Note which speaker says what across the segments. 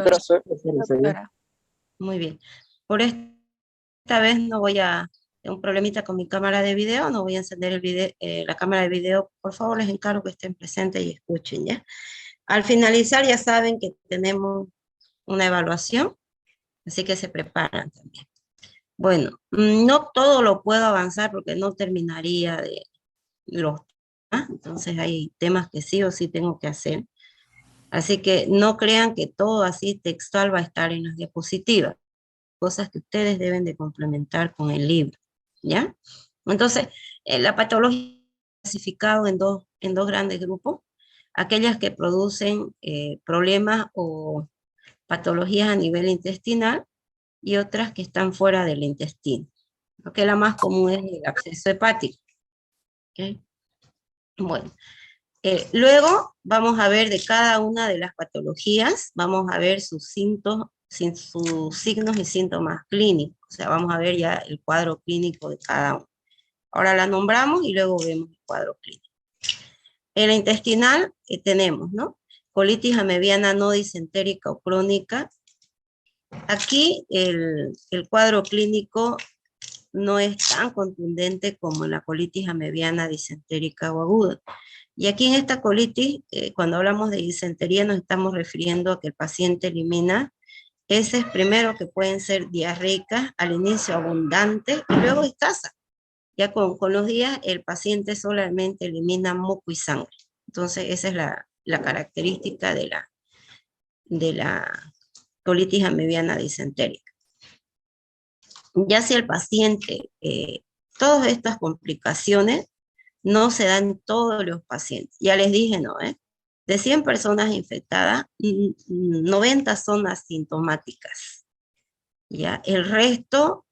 Speaker 1: profesor.
Speaker 2: Doctora. Muy bien. Por esta vez no voy a, tengo un problemita con mi cámara de video, no voy a encender el video, la cámara de video. Por favor, les encargo que estén presentes y escuchen, ¿ya? Al finalizar ya saben que tenemos una evaluación, así que se preparan también. Bueno, no todo lo puedo avanzar porque no terminaría de los temas, entonces hay temas que sí o sí tengo que hacer. Así que no crean que todo así textual va a estar en las diapositivas, cosas que ustedes deben de complementar con el libro, ¿ya? Entonces, la patología está clasificada en dos grandes grupos, aquellas que producen problemas o patologías a nivel intestinal y otras que están fuera del intestino. Lo que la más común es el absceso hepático. ¿Okay? Bueno, luego vamos a ver de cada una de las patologías, vamos a ver sus signos y síntomas clínicos. O sea, vamos a ver ya el cuadro clínico de cada uno. Ahora la nombramos y luego vemos el cuadro clínico. En la intestinal tenemos, ¿no? Colitis amebiana no disentérica o crónica. Aquí el cuadro clínico no es tan contundente como en la colitis amebiana disentérica o aguda. Y aquí en esta colitis, cuando hablamos de disentería, nos estamos refiriendo a que el paciente elimina heces primero que pueden ser diarreicas, al inicio abundantes y luego escasas. Ya con los días el paciente solamente elimina moco y sangre. Entonces esa es la característica de la colitis amebiana disentérica. Ya si el paciente, todas estas complicaciones no se dan en todos los pacientes. Ya les dije, ¿no? De 100 personas infectadas, 90 son asintomáticas. ¿Ya? El resto,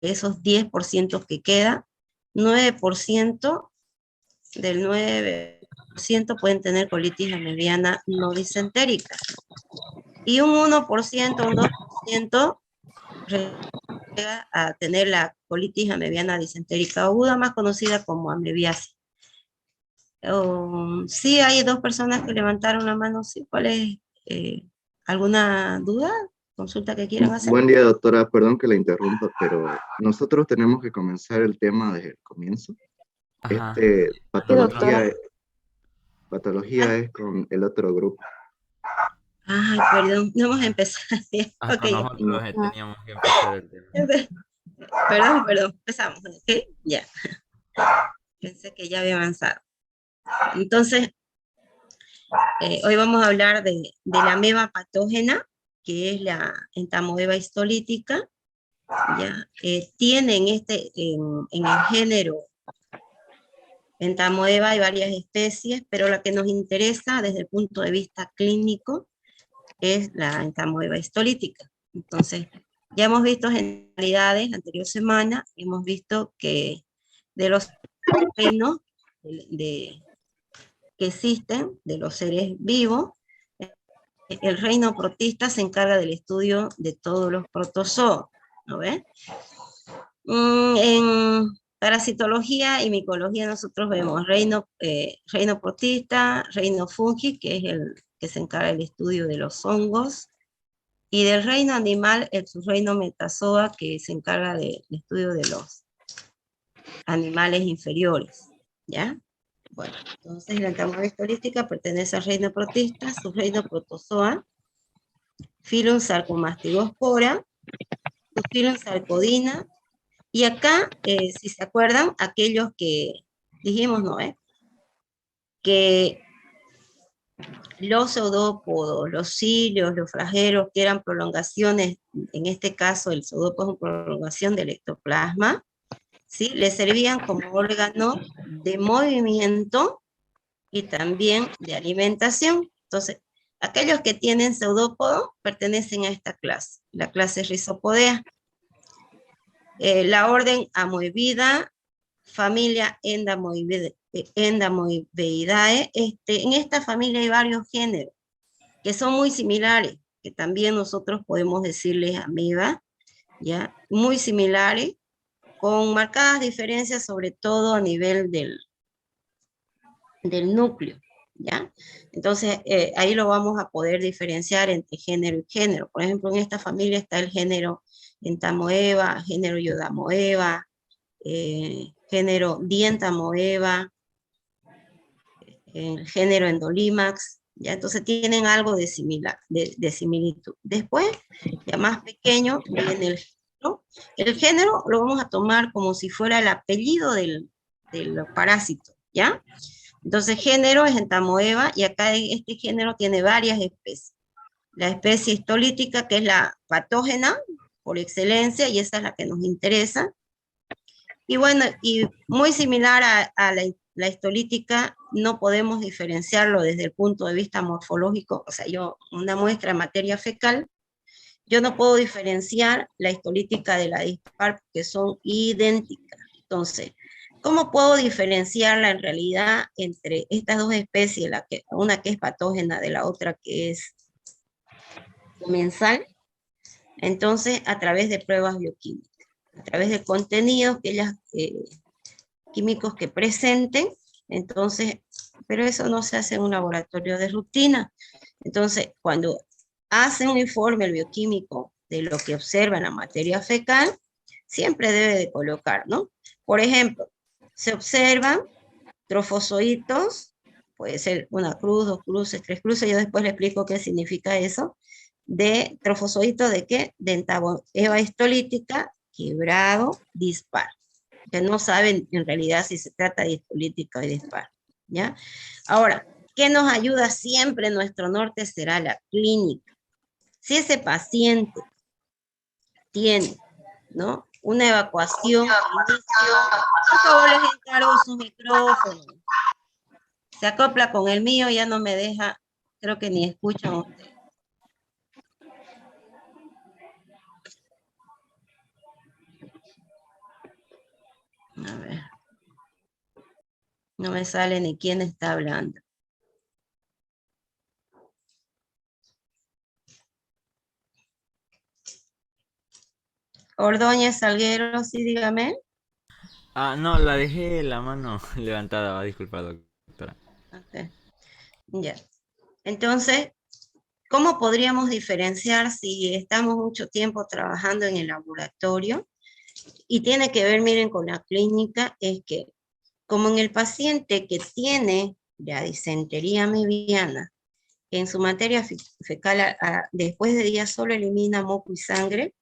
Speaker 2: esos 10% que queda, 9% del 9% pueden tener colitis amebiana no disentérica. Y un 1%, un 2% llega a tener la colitis amebiana disentérica aguda, más conocida como amebiasis. Sí, hay dos personas que levantaron la mano. Sí, ¿cuál es? ¿Alguna duda? ¿Consulta que quieran hacer?
Speaker 3: Buen día, doctora. Perdón que la interrumpa, pero nosotros tenemos que comenzar el tema desde el comienzo.
Speaker 4: Ajá.
Speaker 3: Patología es con el otro grupo.
Speaker 2: Ay, perdón, no hemos empezado.
Speaker 4: Hasta
Speaker 2: Okay.
Speaker 4: nosotros teníamos que empezar el tema.
Speaker 2: Perdón, empezamos. ¿Okay? Ya. Pensé que ya había avanzado. Entonces, hoy vamos a hablar de la ameba patógena, que es la entamoeba histolítica. Ya, tiene en el género entamoeba hay varias especies, pero la que nos interesa desde el punto de vista clínico es la entamoeba histolítica. Entonces, ya hemos visto generalidades, la anterior semana hemos visto que de los reinos que existen, de los seres vivos, el reino protista se encarga del estudio de todos los protozoos, ¿no ves? En parasitología y micología nosotros vemos reino protista, reino fungi, que es el que se encarga del estudio de los hongos, y del reino animal, el subreino metazoa, que se encarga del estudio de los animales inferiores, ¿ya? Bueno, entonces la entamoeba histolítica pertenece al reino protista, subreino protozoa, filum Sarcomastigospora, subfilum Sarcodina, y acá, si se acuerdan, aquellos que dijimos, ¿no? Que los pseudópodos, los cilios, los flagelos, que eran prolongaciones, en este caso el pseudópodo es una prolongación del ectoplasma, ¿sí? Le servían como órgano de movimiento y también de alimentación. Entonces, aquellos que tienen pseudópodo pertenecen a esta clase, la clase Rhizopodea. La orden Amoebida, familia Endamoebeidae. En esta familia hay varios géneros que son muy similares, que también nosotros podemos decirles ameba, ¿ya? Muy similares, con marcadas diferencias, sobre todo a nivel del núcleo, ¿ya? Entonces, ahí lo vamos a poder diferenciar entre género y género. Por ejemplo, en esta familia está el género entamoeba, género iodamoeba, género dientamoeba, el género endolimax, ¿ya? Entonces tienen algo de, de similitud. Después, ya más pequeño, viene el género. El género lo vamos a tomar como si fuera el apellido del parásito, ¿ya? Entonces, género es entamoeba, y acá este género tiene varias especies. La especie histolítica, que es la patógena por excelencia, y esa es la que nos interesa. Y bueno, y muy similar a la histolítica, no podemos diferenciarlo desde el punto de vista morfológico. O sea, yo, una muestra de materia fecal, yo no puedo diferenciar la histolítica de la dispar, porque son idénticas. Entonces, ¿cómo puedo diferenciarla en realidad entre estas dos especies, una que es patógena de la otra que es comensal? Entonces, a través de pruebas bioquímicas, a través de contenidos que ellas, químicos que presenten. Entonces, pero eso no se hace en un laboratorio de rutina. Entonces, cuando hace un informe el bioquímico de lo que observa en la materia fecal, siempre debe de colocar, ¿no? Por ejemplo, se observan trofozoitos, puede ser una cruz, 2 cruces, 3 cruces, yo después le explico qué significa eso, de trofozoitos de qué, de entamoeba histolítica, quebrado, dispar, que no saben en realidad si se trata de histolítica o de dispar, ¿ya? Ahora, ¿qué nos ayuda siempre? Nuestro norte será la clínica. Si ese paciente tiene, ¿no?, una evacuación, por favor les encargo sus micrófonos. Se acopla con el mío, ya no me deja, creo que ni escuchan ustedes. A ver. No me sale ni quién está hablando. Ordóñez Salguero, sí, dígame.
Speaker 4: Ah, no, la dejé la mano levantada, va, disculpa, doctora.
Speaker 2: Okay. Ya. Entonces, ¿cómo podríamos diferenciar si estamos mucho tiempo trabajando en el laboratorio? Y tiene que ver, miren, con la clínica, es que como en el paciente que tiene la disentería amebiana, en su materia fecal, después de días solo elimina moco y sangre,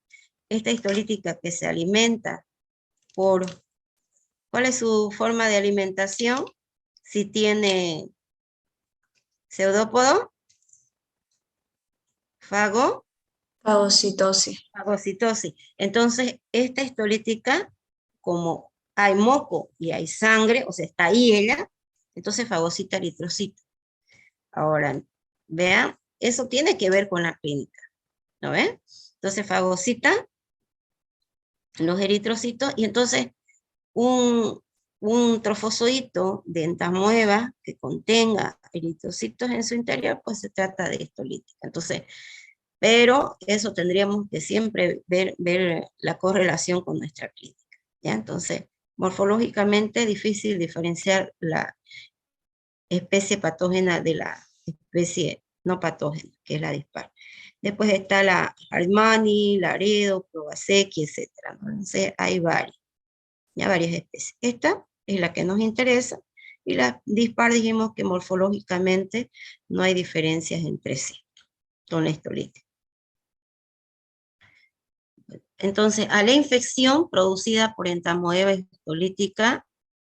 Speaker 2: esta histolítica que se alimenta por, ¿cuál es su forma de alimentación? Si tiene pseudópodo, fagocitosis. Entonces, esta histolítica, como hay moco y hay sangre, o sea, está ahí ella, entonces fagocita eritrocito. Ahora, vean, eso tiene que ver con la clínica, ¿no ven? Entonces, fagocita los eritrocitos, y entonces un trofozoito de entamoeba que contenga eritrocitos en su interior, pues se trata de histolítica. Entonces, pero eso tendríamos que siempre ver la correlación con nuestra clínica, ¿ya? Entonces, morfológicamente es difícil diferenciar la especie patógena de la especie no patógena, que es la dispar. Después está la Hartmanni, Laredo, Probasecki, etc. Entonces, hay varias, ya varias especies. Esta es la que nos interesa, y la dispar dijimos que morfológicamente no hay diferencias entre sí con la histolítica. Entonces, a la infección producida por entamoeba histolítica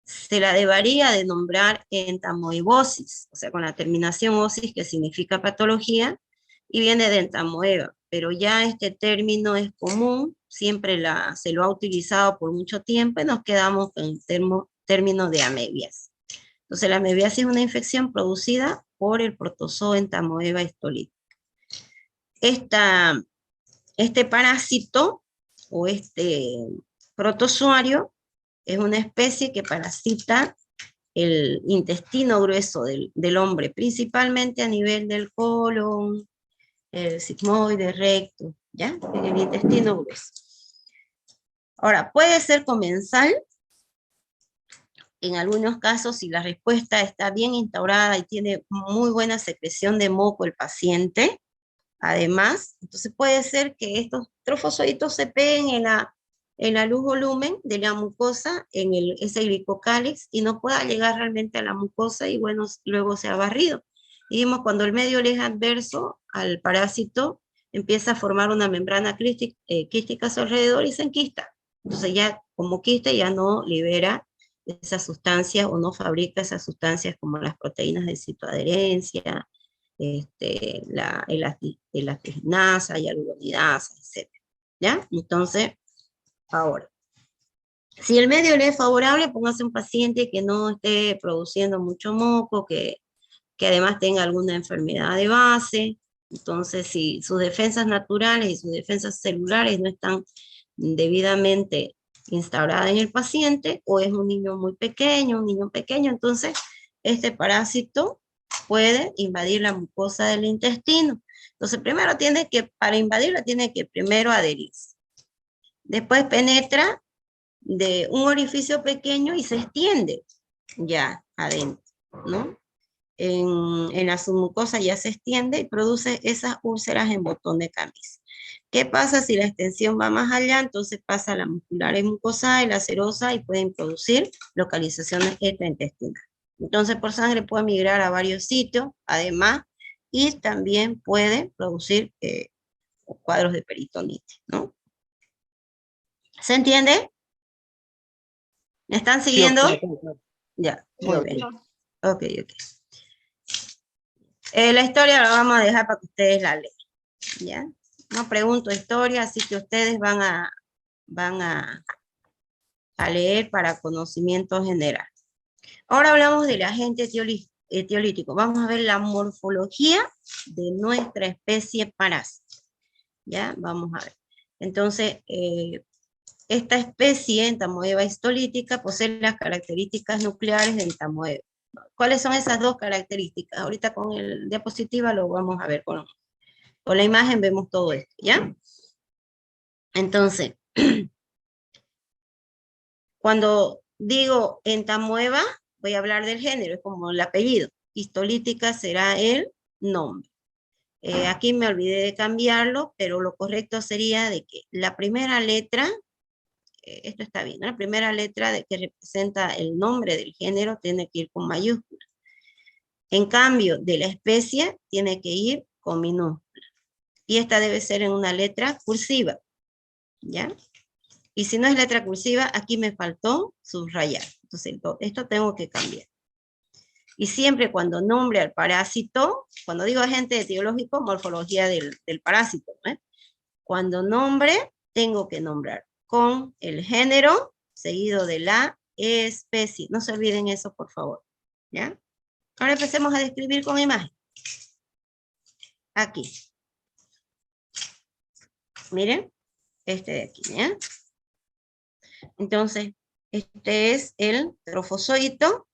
Speaker 2: se la debería de nombrar entamoebosis, o sea, con la terminación osis, que significa patología, y viene de entamoeba, pero ya este término es común, siempre se lo ha utilizado por mucho tiempo, y nos quedamos con el término de amebiasis. Entonces, la amebiasis es una infección producida por el protozoo entamoeba histolítica. Este parásito o este protozoario es una especie que parasita el intestino grueso del hombre, principalmente a nivel del colon, el sigmoide, recto, ¿ya? En el intestino grueso. Ahora, puede ser comensal en algunos casos, si la respuesta está bien instaurada y tiene muy buena secreción de moco el paciente, además, entonces puede ser que estos trofozoitos se peguen en la luz volumen de la mucosa, en ese glicocálix, y no pueda llegar realmente a la mucosa y bueno, luego sea barrido. Y vimos cuando el medio le es adverso al parásito, empieza a formar una membrana quística a su alrededor y se enquista. Entonces ya como quiste ya no libera esas sustancias o no fabrica esas sustancias como las proteínas de citoadherencia, la elastiginasa, hialuronidasa, etc. ¿Ya? Entonces, ahora, si el medio le es favorable, póngase un paciente que no esté produciendo mucho moco, que además tenga alguna enfermedad de base. Entonces, si sus defensas naturales y sus defensas celulares no están debidamente instauradas en el paciente, o es un niño muy pequeño, un niño pequeño, entonces este parásito puede invadir la mucosa del intestino. Entonces, primero para invadirla, tiene que primero adherirse. Después penetra de un orificio pequeño y se extiende ya adentro, ¿no? En la submucosa ya se extiende y produce esas úlceras en botón de camisa. ¿Qué pasa si la extensión va más allá? Entonces pasa a la muscular mucosa y la serosa y pueden producir localizaciones extraintestinales. Entonces por sangre puede migrar a varios sitios, además, y también puede producir cuadros de peritonitis, ¿no? ¿Se entiende? ¿Me están
Speaker 1: Sí,
Speaker 2: siguiendo?
Speaker 1: ok.
Speaker 2: Ya,
Speaker 1: Sí,
Speaker 2: muy
Speaker 1: ok.
Speaker 2: bien. Ok. La historia la vamos a dejar para que ustedes la lean, ¿ya? No pregunto historia, así que ustedes van a leer para conocimiento general. Ahora hablamos del agente etiolítico. Vamos a ver la morfología de nuestra especie parásita, ¿ya? Vamos a ver. Entonces, esta especie, Entamoeba histolítica, posee las características nucleares de Entamoeba. ¿Cuáles son esas dos características? Ahorita con el diapositiva lo vamos a ver con la imagen, vemos todo esto, ¿ya? Entonces, cuando digo Entamoeba, voy a hablar del género, es como el apellido. Histolítica será el nombre. Aquí me olvidé de cambiarlo, pero lo correcto sería de que la primera letra, esto está bien, ¿no? La primera letra que representa el nombre del género tiene que ir con mayúscula. En cambio, de la especie tiene que ir con minúscula. Y esta debe ser en una letra cursiva, ¿ya? Y si no es letra cursiva, aquí me faltó subrayar. Entonces, esto tengo que cambiar. Y siempre cuando nombre al parásito, cuando digo agente etiológico, morfología del parásito, ¿eh? Cuando nombre, tengo que nombrar con el género, seguido de la especie. No se olviden eso, por favor, ¿ya? Ahora empecemos a describir con imagen. Aquí. Miren, este de aquí, ¿ya? Entonces, este es el trofozoito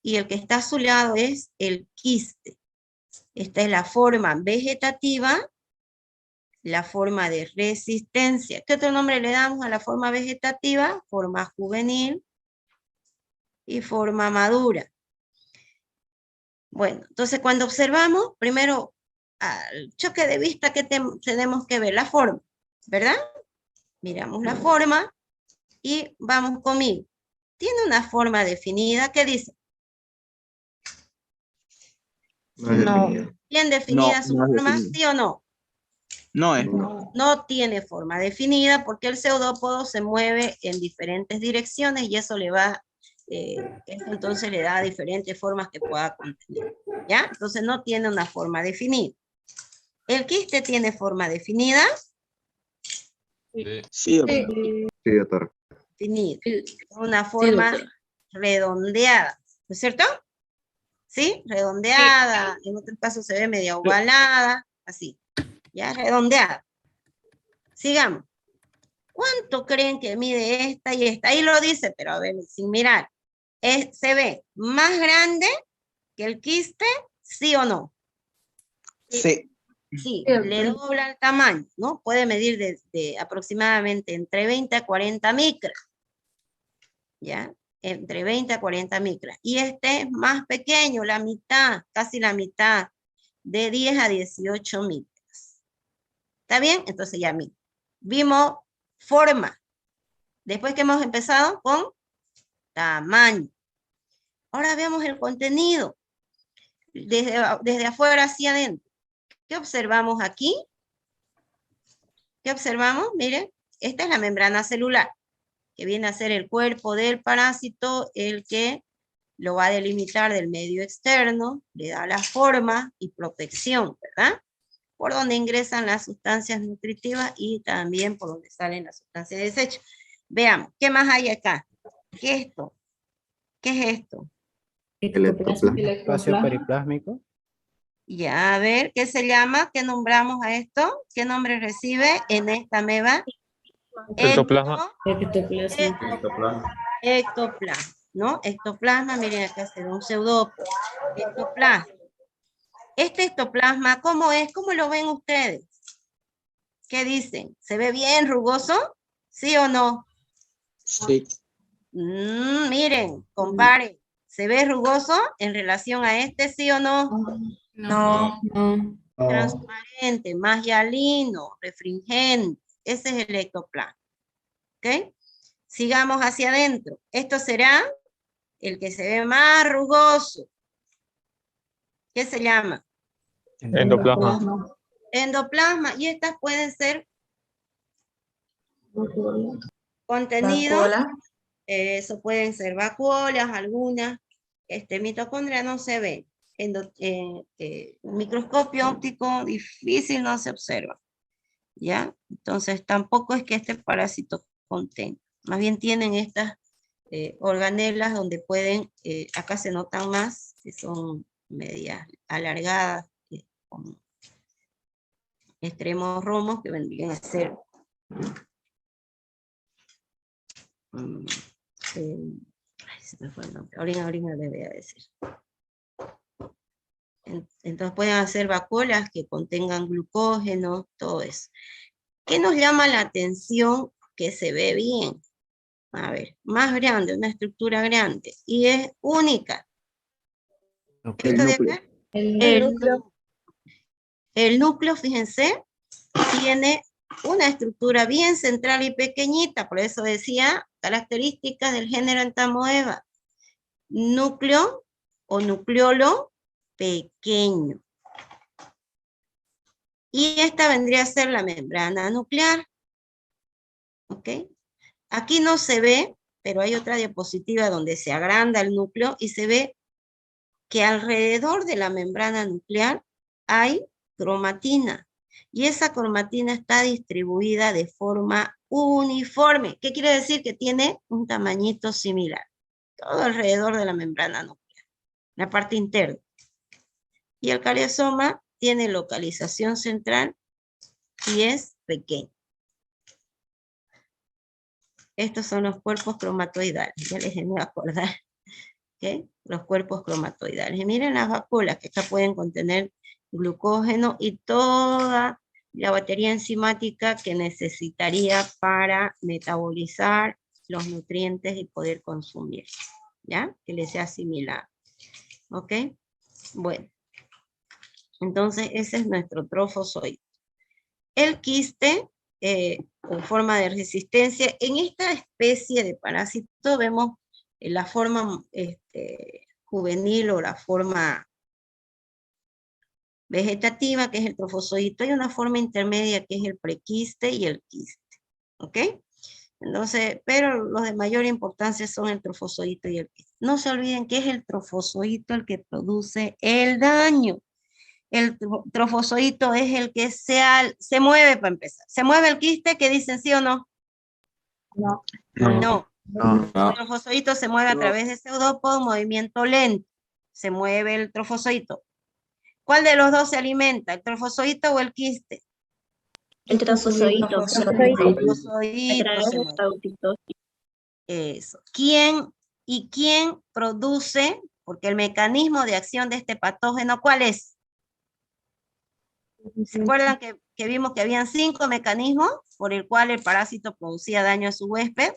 Speaker 2: y el que está a su lado es el quiste. Esta es la forma vegetativa, la forma de resistencia. ¿Qué otro nombre le damos a la forma vegetativa? Forma juvenil y forma madura. Bueno, entonces cuando observamos, primero, al choque de vista, ¿qué tenemos que ver? La forma, ¿verdad? Miramos la forma y vamos conmigo. Tiene una forma definida, ¿qué dice?
Speaker 3: No es definida.
Speaker 2: ¿Bien definida su
Speaker 1: No es
Speaker 2: forma,
Speaker 1: definida.
Speaker 2: sí o no?
Speaker 1: No es.
Speaker 3: No.
Speaker 2: No tiene forma definida porque el pseudópodo se mueve en diferentes direcciones y eso le va, esto entonces le da diferentes formas que pueda contener, ¿ya? Entonces no tiene una forma definida. ¿El quiste tiene forma definida?
Speaker 1: Sí, doctora.
Speaker 3: Sí, doctor.
Speaker 2: Definida. Una forma redondeada, ¿no es cierto? ¿Sí? Redondeada, en otros casos se ve media ovalada, así, ya redondeada. Sigamos. ¿Cuánto creen que mide esta y esta? Ahí lo dice, pero a ver, sin mirar. ¿Se ve más grande que el quiste? ¿Sí o no?
Speaker 1: Sí.
Speaker 2: Sí, le dobla el tamaño, ¿no? Puede medir de aproximadamente entre 20 a 40 micras. ¿Ya? entre 20 a 40 micras. Y este es más pequeño, la mitad, casi la mitad, de 10 a 18 micras. ¿Está bien? Entonces ya vimos forma. Después que hemos empezado con tamaño. Ahora veamos el contenido. Desde afuera hacia adentro. ¿Qué observamos aquí? ¿Qué observamos? Miren, esta es la membrana celular, que viene a ser el cuerpo del parásito, el que lo va a delimitar del medio externo, le da la forma y protección, ¿verdad? Por donde ingresan las sustancias nutritivas y también por donde salen las sustancias de desecho. Veamos, ¿qué más hay acá? ¿Qué es esto? ¿Qué es esto?
Speaker 3: El ectoplasma.
Speaker 5: Espacio periplásmico.
Speaker 2: Ya, a ver, ¿qué se llama? ¿Qué nombramos a esto? ¿Qué nombre recibe en esta ameba?
Speaker 6: Ectoplasma.
Speaker 2: Ectoplasma, ¿no? Ectoplasma, miren acá se ve un pseudópodo. Ectoplasma. Este ectoplasma, ¿cómo es? ¿Cómo lo ven ustedes? ¿Qué dicen? ¿Se ve bien rugoso? ¿Sí o no?
Speaker 1: Sí.
Speaker 2: Miren, comparen. ¿Se ve rugoso en relación a este, sí o no?
Speaker 7: No.
Speaker 2: Transparente, más hialino, refringente. Ese es el ectoplasma. ¿Ok? Sigamos hacia adentro. Esto será el que se ve más rugoso. ¿Qué se llama?
Speaker 6: Endoplasma.
Speaker 2: Endoplasma. Y estas pueden ser contenidos. Eso pueden ser vacuolas, algunas. Mitocondria no se ve. Microscopio óptico difícil no se observa. ¿Ya? Entonces tampoco es que este parásito contenga. Más bien tienen estas organelas donde pueden, acá se notan más, que son medias alargadas, con extremos romos que vendrían a ser se me fue el nombre. Ahorita le voy a decir. Entonces pueden hacer vacuolas que contengan glucógeno, todo eso. ¿Qué nos llama la atención? Que se ve bien. A ver, más grande, una estructura grande. Y es única.
Speaker 3: El núcleo.
Speaker 2: El núcleo, fíjense, tiene una estructura bien central y pequeñita. Por eso decía, características del género Entamoeba. Núcleo o nucleolo pequeño. Y esta vendría a ser la membrana nuclear. ¿Ok? Aquí no se ve, pero hay otra diapositiva donde se agranda el núcleo y se ve que alrededor de la membrana nuclear hay cromatina. Y esa cromatina está distribuida de forma uniforme. ¿Qué quiere decir? Que tiene un tamañito similar. Todo alrededor de la membrana nuclear. La parte interna. Y el cariosoma tiene localización central y es pequeño. Estos son los cuerpos cromatoidales. Ya les voy a acordar. ¿Okay? Los cuerpos cromatoidales. Y miren las vacuolas que acá pueden contener glucógeno y toda la batería enzimática que necesitaría para metabolizar los nutrientes y poder consumir. ¿Ya? Que les sea asimilado. ¿Ok? Bueno. Entonces ese es nuestro trofozoito. El quiste, con forma de resistencia, en esta especie de parásito vemos la forma juvenil o la forma vegetativa, que es el trofozoito, y una forma intermedia que es el prequiste y el quiste. ¿Ok? Entonces, pero los de mayor importancia son el trofozoito y el quiste. No se olviden que es el trofozoito el que produce el daño. El trofozoito es el que se mueve para empezar. ¿Se mueve el quiste? ¿Qué dicen, sí o no?
Speaker 7: No.
Speaker 2: No.
Speaker 1: No.
Speaker 2: El trofozoito se mueve a través de pseudópodo, movimiento lento. Se mueve el trofozoito. ¿Cuál de los dos se alimenta? ¿El trofozoito o el quiste?
Speaker 7: El trofozoito.
Speaker 2: El trofozoito se mueve. Eso. ¿Quién produce? Porque el mecanismo de acción de este patógeno, ¿cuál es? ¿Se acuerdan que vimos que habían 5 mecanismos por el cual el parásito producía daño a su huésped?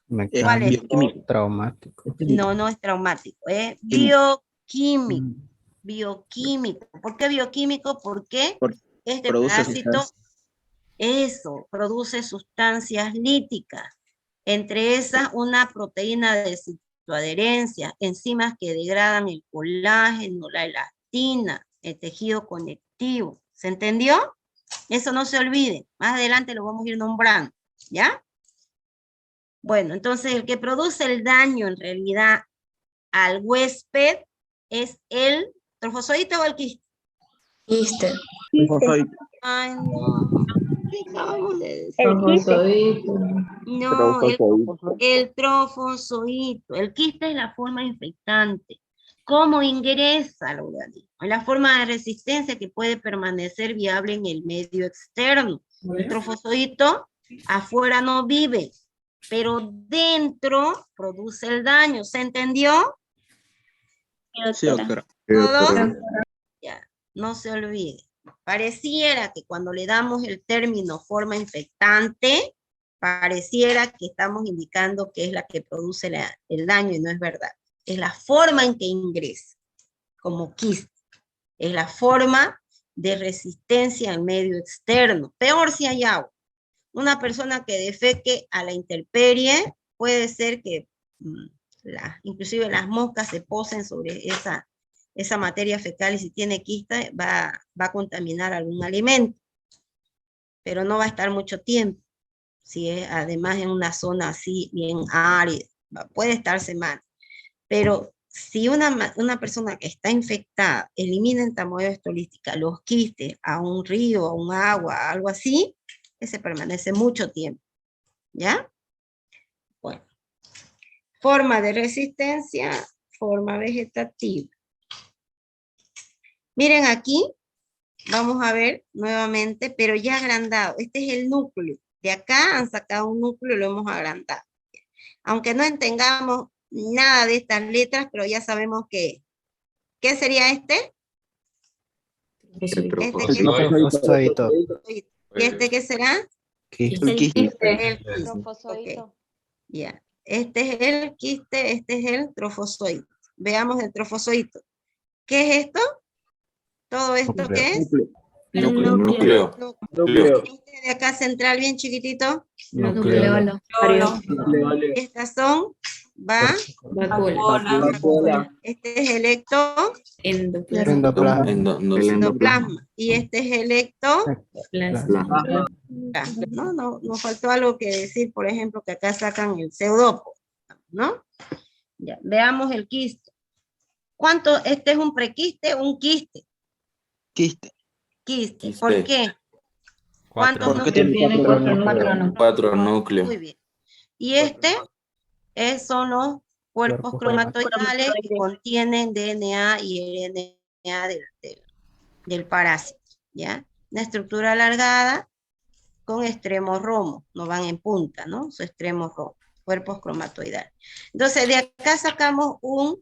Speaker 2: ¿Cuál es?
Speaker 1: Bioquímico.
Speaker 5: Traumático.
Speaker 2: No, no es traumático, es
Speaker 1: Químico.
Speaker 2: bioquímico. Bioquímico. ¿Por qué bioquímico? Porque
Speaker 1: Por-
Speaker 2: este
Speaker 1: produce
Speaker 2: parásito,
Speaker 1: sustancias.
Speaker 2: produce sustancias líticas. Entre esas, una proteína de citoadherencia, enzimas que degradan el colágeno, la elastina, el tejido conectivo. ¿Se entendió? Eso no se olvide. Más adelante lo vamos a ir nombrando. ¿Ya? Bueno, entonces el que produce el daño en realidad al huésped es el trofozoito o el quiste.
Speaker 7: Quiste.
Speaker 1: Trofozoito.
Speaker 2: Ay, no. ¿Qué acabamos de decir?
Speaker 7: El quiste.
Speaker 2: No, el trofozoito. El quiste es la forma infectante. ¿Cómo ingresa al organismo? Es la forma de resistencia que puede permanecer viable en el medio externo. El trofozoito afuera no vive, pero dentro produce el daño. ¿Se entendió?
Speaker 1: Sí, doctora.
Speaker 3: Sí, doctora.
Speaker 2: ¿Todo? Ya, no se olvide. Pareciera que cuando le damos el término forma infectante, pareciera que estamos indicando que es la que produce el daño y no es verdad. Es la forma en que ingresa, como quiste. Es la forma de resistencia al medio externo. Peor si hay agua. Una persona que defeque a la intemperie, puede ser que inclusive las moscas se posen sobre esa materia fecal y si tiene quiste va a contaminar algún alimento. Pero no va a estar mucho tiempo. Si es además en una zona así bien árida, puede estar semanas. Pero si una persona que está infectada elimina en tamoyo estolística los quistes a un río, a un agua, algo así, ese permanece mucho tiempo. ¿Ya? Bueno. Forma de resistencia, forma vegetativa. Miren aquí, vamos a ver nuevamente, pero ya agrandado. Este es el núcleo. De acá han sacado un núcleo y lo hemos agrandado. Aunque no entendamos nada de estas letras, pero ya sabemos que, ¿qué sería este?
Speaker 3: El
Speaker 5: Trofozoito.
Speaker 2: ¿Y este qué será?
Speaker 5: Quiste.
Speaker 1: El quiste.
Speaker 2: El quiste. Ok. Ya. Este es el quiste, este es el trofozoito. Veamos el trofozoito. ¿Qué es esto? ¿Todo esto qué es?
Speaker 3: Núcleo.
Speaker 2: Este de acá central bien chiquitito.
Speaker 5: Nucleolo.
Speaker 2: Estas son, este es el
Speaker 5: Endoplasma.
Speaker 2: endoplasma. Y este es el
Speaker 3: Plasma.
Speaker 2: ¿no? Nos faltó algo que decir, por ejemplo, que acá sacan el pseudópodo, ¿no? Ya, veamos el quiste. ¿Cuánto? ¿Este es un prequiste o un quiste?
Speaker 1: Quiste.
Speaker 2: Quiste. ¿Por qué?
Speaker 4: Cuatro.
Speaker 2: ¿Cuántos
Speaker 1: Porque tiene
Speaker 7: Cuatro
Speaker 8: núcleos.
Speaker 2: Muy bien. Y son los cuerpos
Speaker 5: Cuerpos
Speaker 2: cromatoidales que contienen DNA y RNA del parásito, ¿ya? Una estructura alargada con extremos romos, no van en punta, ¿no? Su extremo romo, cuerpos cromatoidales. Entonces, de acá sacamos un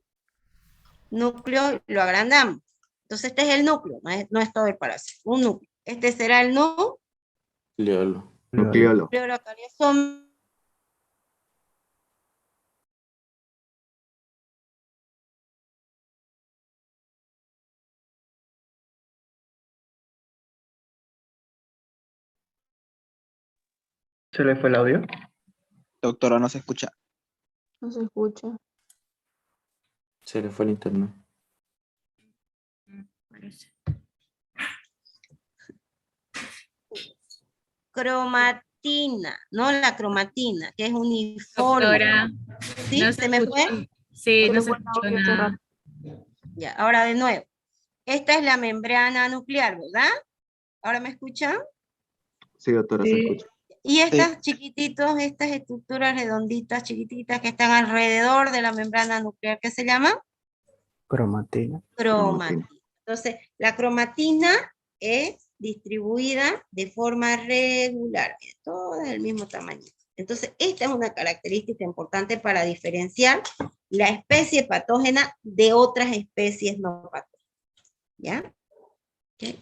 Speaker 2: núcleo y lo agrandamos. Entonces, este es el núcleo, no es todo el parásito, un núcleo. Este será el
Speaker 3: Nucleolo.
Speaker 2: núcleo
Speaker 6: ¿Se le fue el audio?
Speaker 1: Doctora, no se escucha.
Speaker 7: No se escucha.
Speaker 8: Se le fue el internet.
Speaker 2: cromatina, ¿no? La cromatina, que es uniforme.
Speaker 9: Doctora,
Speaker 2: ¿Sí?
Speaker 9: no
Speaker 2: ¿Se me fue?
Speaker 9: Sí, no se escuchó nada.
Speaker 2: Ya, ahora de nuevo. Esta es la membrana nuclear, ¿verdad? ¿Ahora me escuchan?
Speaker 3: Sí, doctora, se escucha.
Speaker 2: Y estas chiquititos, estas estructuras redonditas, chiquititas, que están alrededor de la membrana nuclear, ¿qué se llama?
Speaker 5: Cromatina.
Speaker 2: Cromatina. Entonces, la cromatina es distribuida de forma regular, todas del mismo tamaño. Entonces, esta es una característica importante para diferenciar la especie patógena de otras especies no patógenas. ¿Ya? Okay.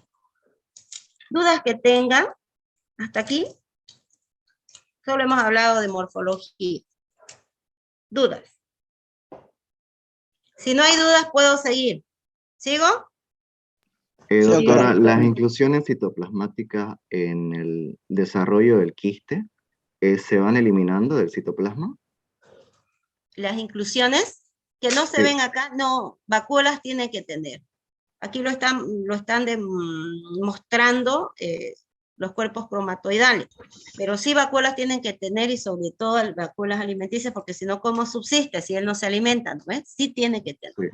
Speaker 2: ¿Dudas que tengan hasta aquí? Solo hemos hablado de morfología. ¿Dudas? Si no hay dudas, puedo seguir. ¿Sigo?
Speaker 3: Doctora, las inclusiones citoplasmáticas en el desarrollo del quiste se van eliminando del citoplasma.
Speaker 2: Las inclusiones que no se
Speaker 3: Sí.
Speaker 2: ven acá, no, vacuolas tiene que tener. Aquí lo están mostrando los cuerpos cromatoidales, pero sí vacuolas tienen que tener, y sobre todo vacuolas alimenticias, porque si no, ¿cómo subsiste si él no se alimenta? ¿No ves? Sí tiene que tener.
Speaker 3: Sí.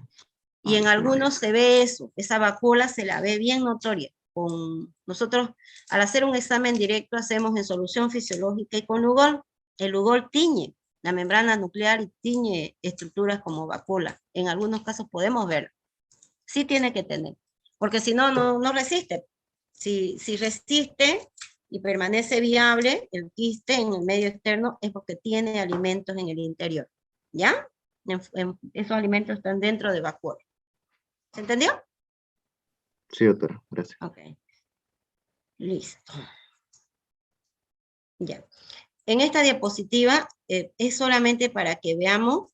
Speaker 2: Y en algunos se ve eso, esa vacuola se la ve bien notoria. Nosotros, al hacer un examen directo, hacemos en solución fisiológica y con Lugol. El Lugol tiñe la membrana nuclear y tiñe estructuras como vacuola. En algunos casos podemos ver. Sí tiene que tener, porque si no, no resiste. Si resiste y permanece viable el quiste en el medio externo, es porque tiene alimentos en el interior. ¿Ya? Esos alimentos están dentro de vacuola. ¿Se entendió?
Speaker 3: Sí, doctora, gracias.
Speaker 2: Ok. Listo. Ya. En esta diapositiva es solamente para que veamos,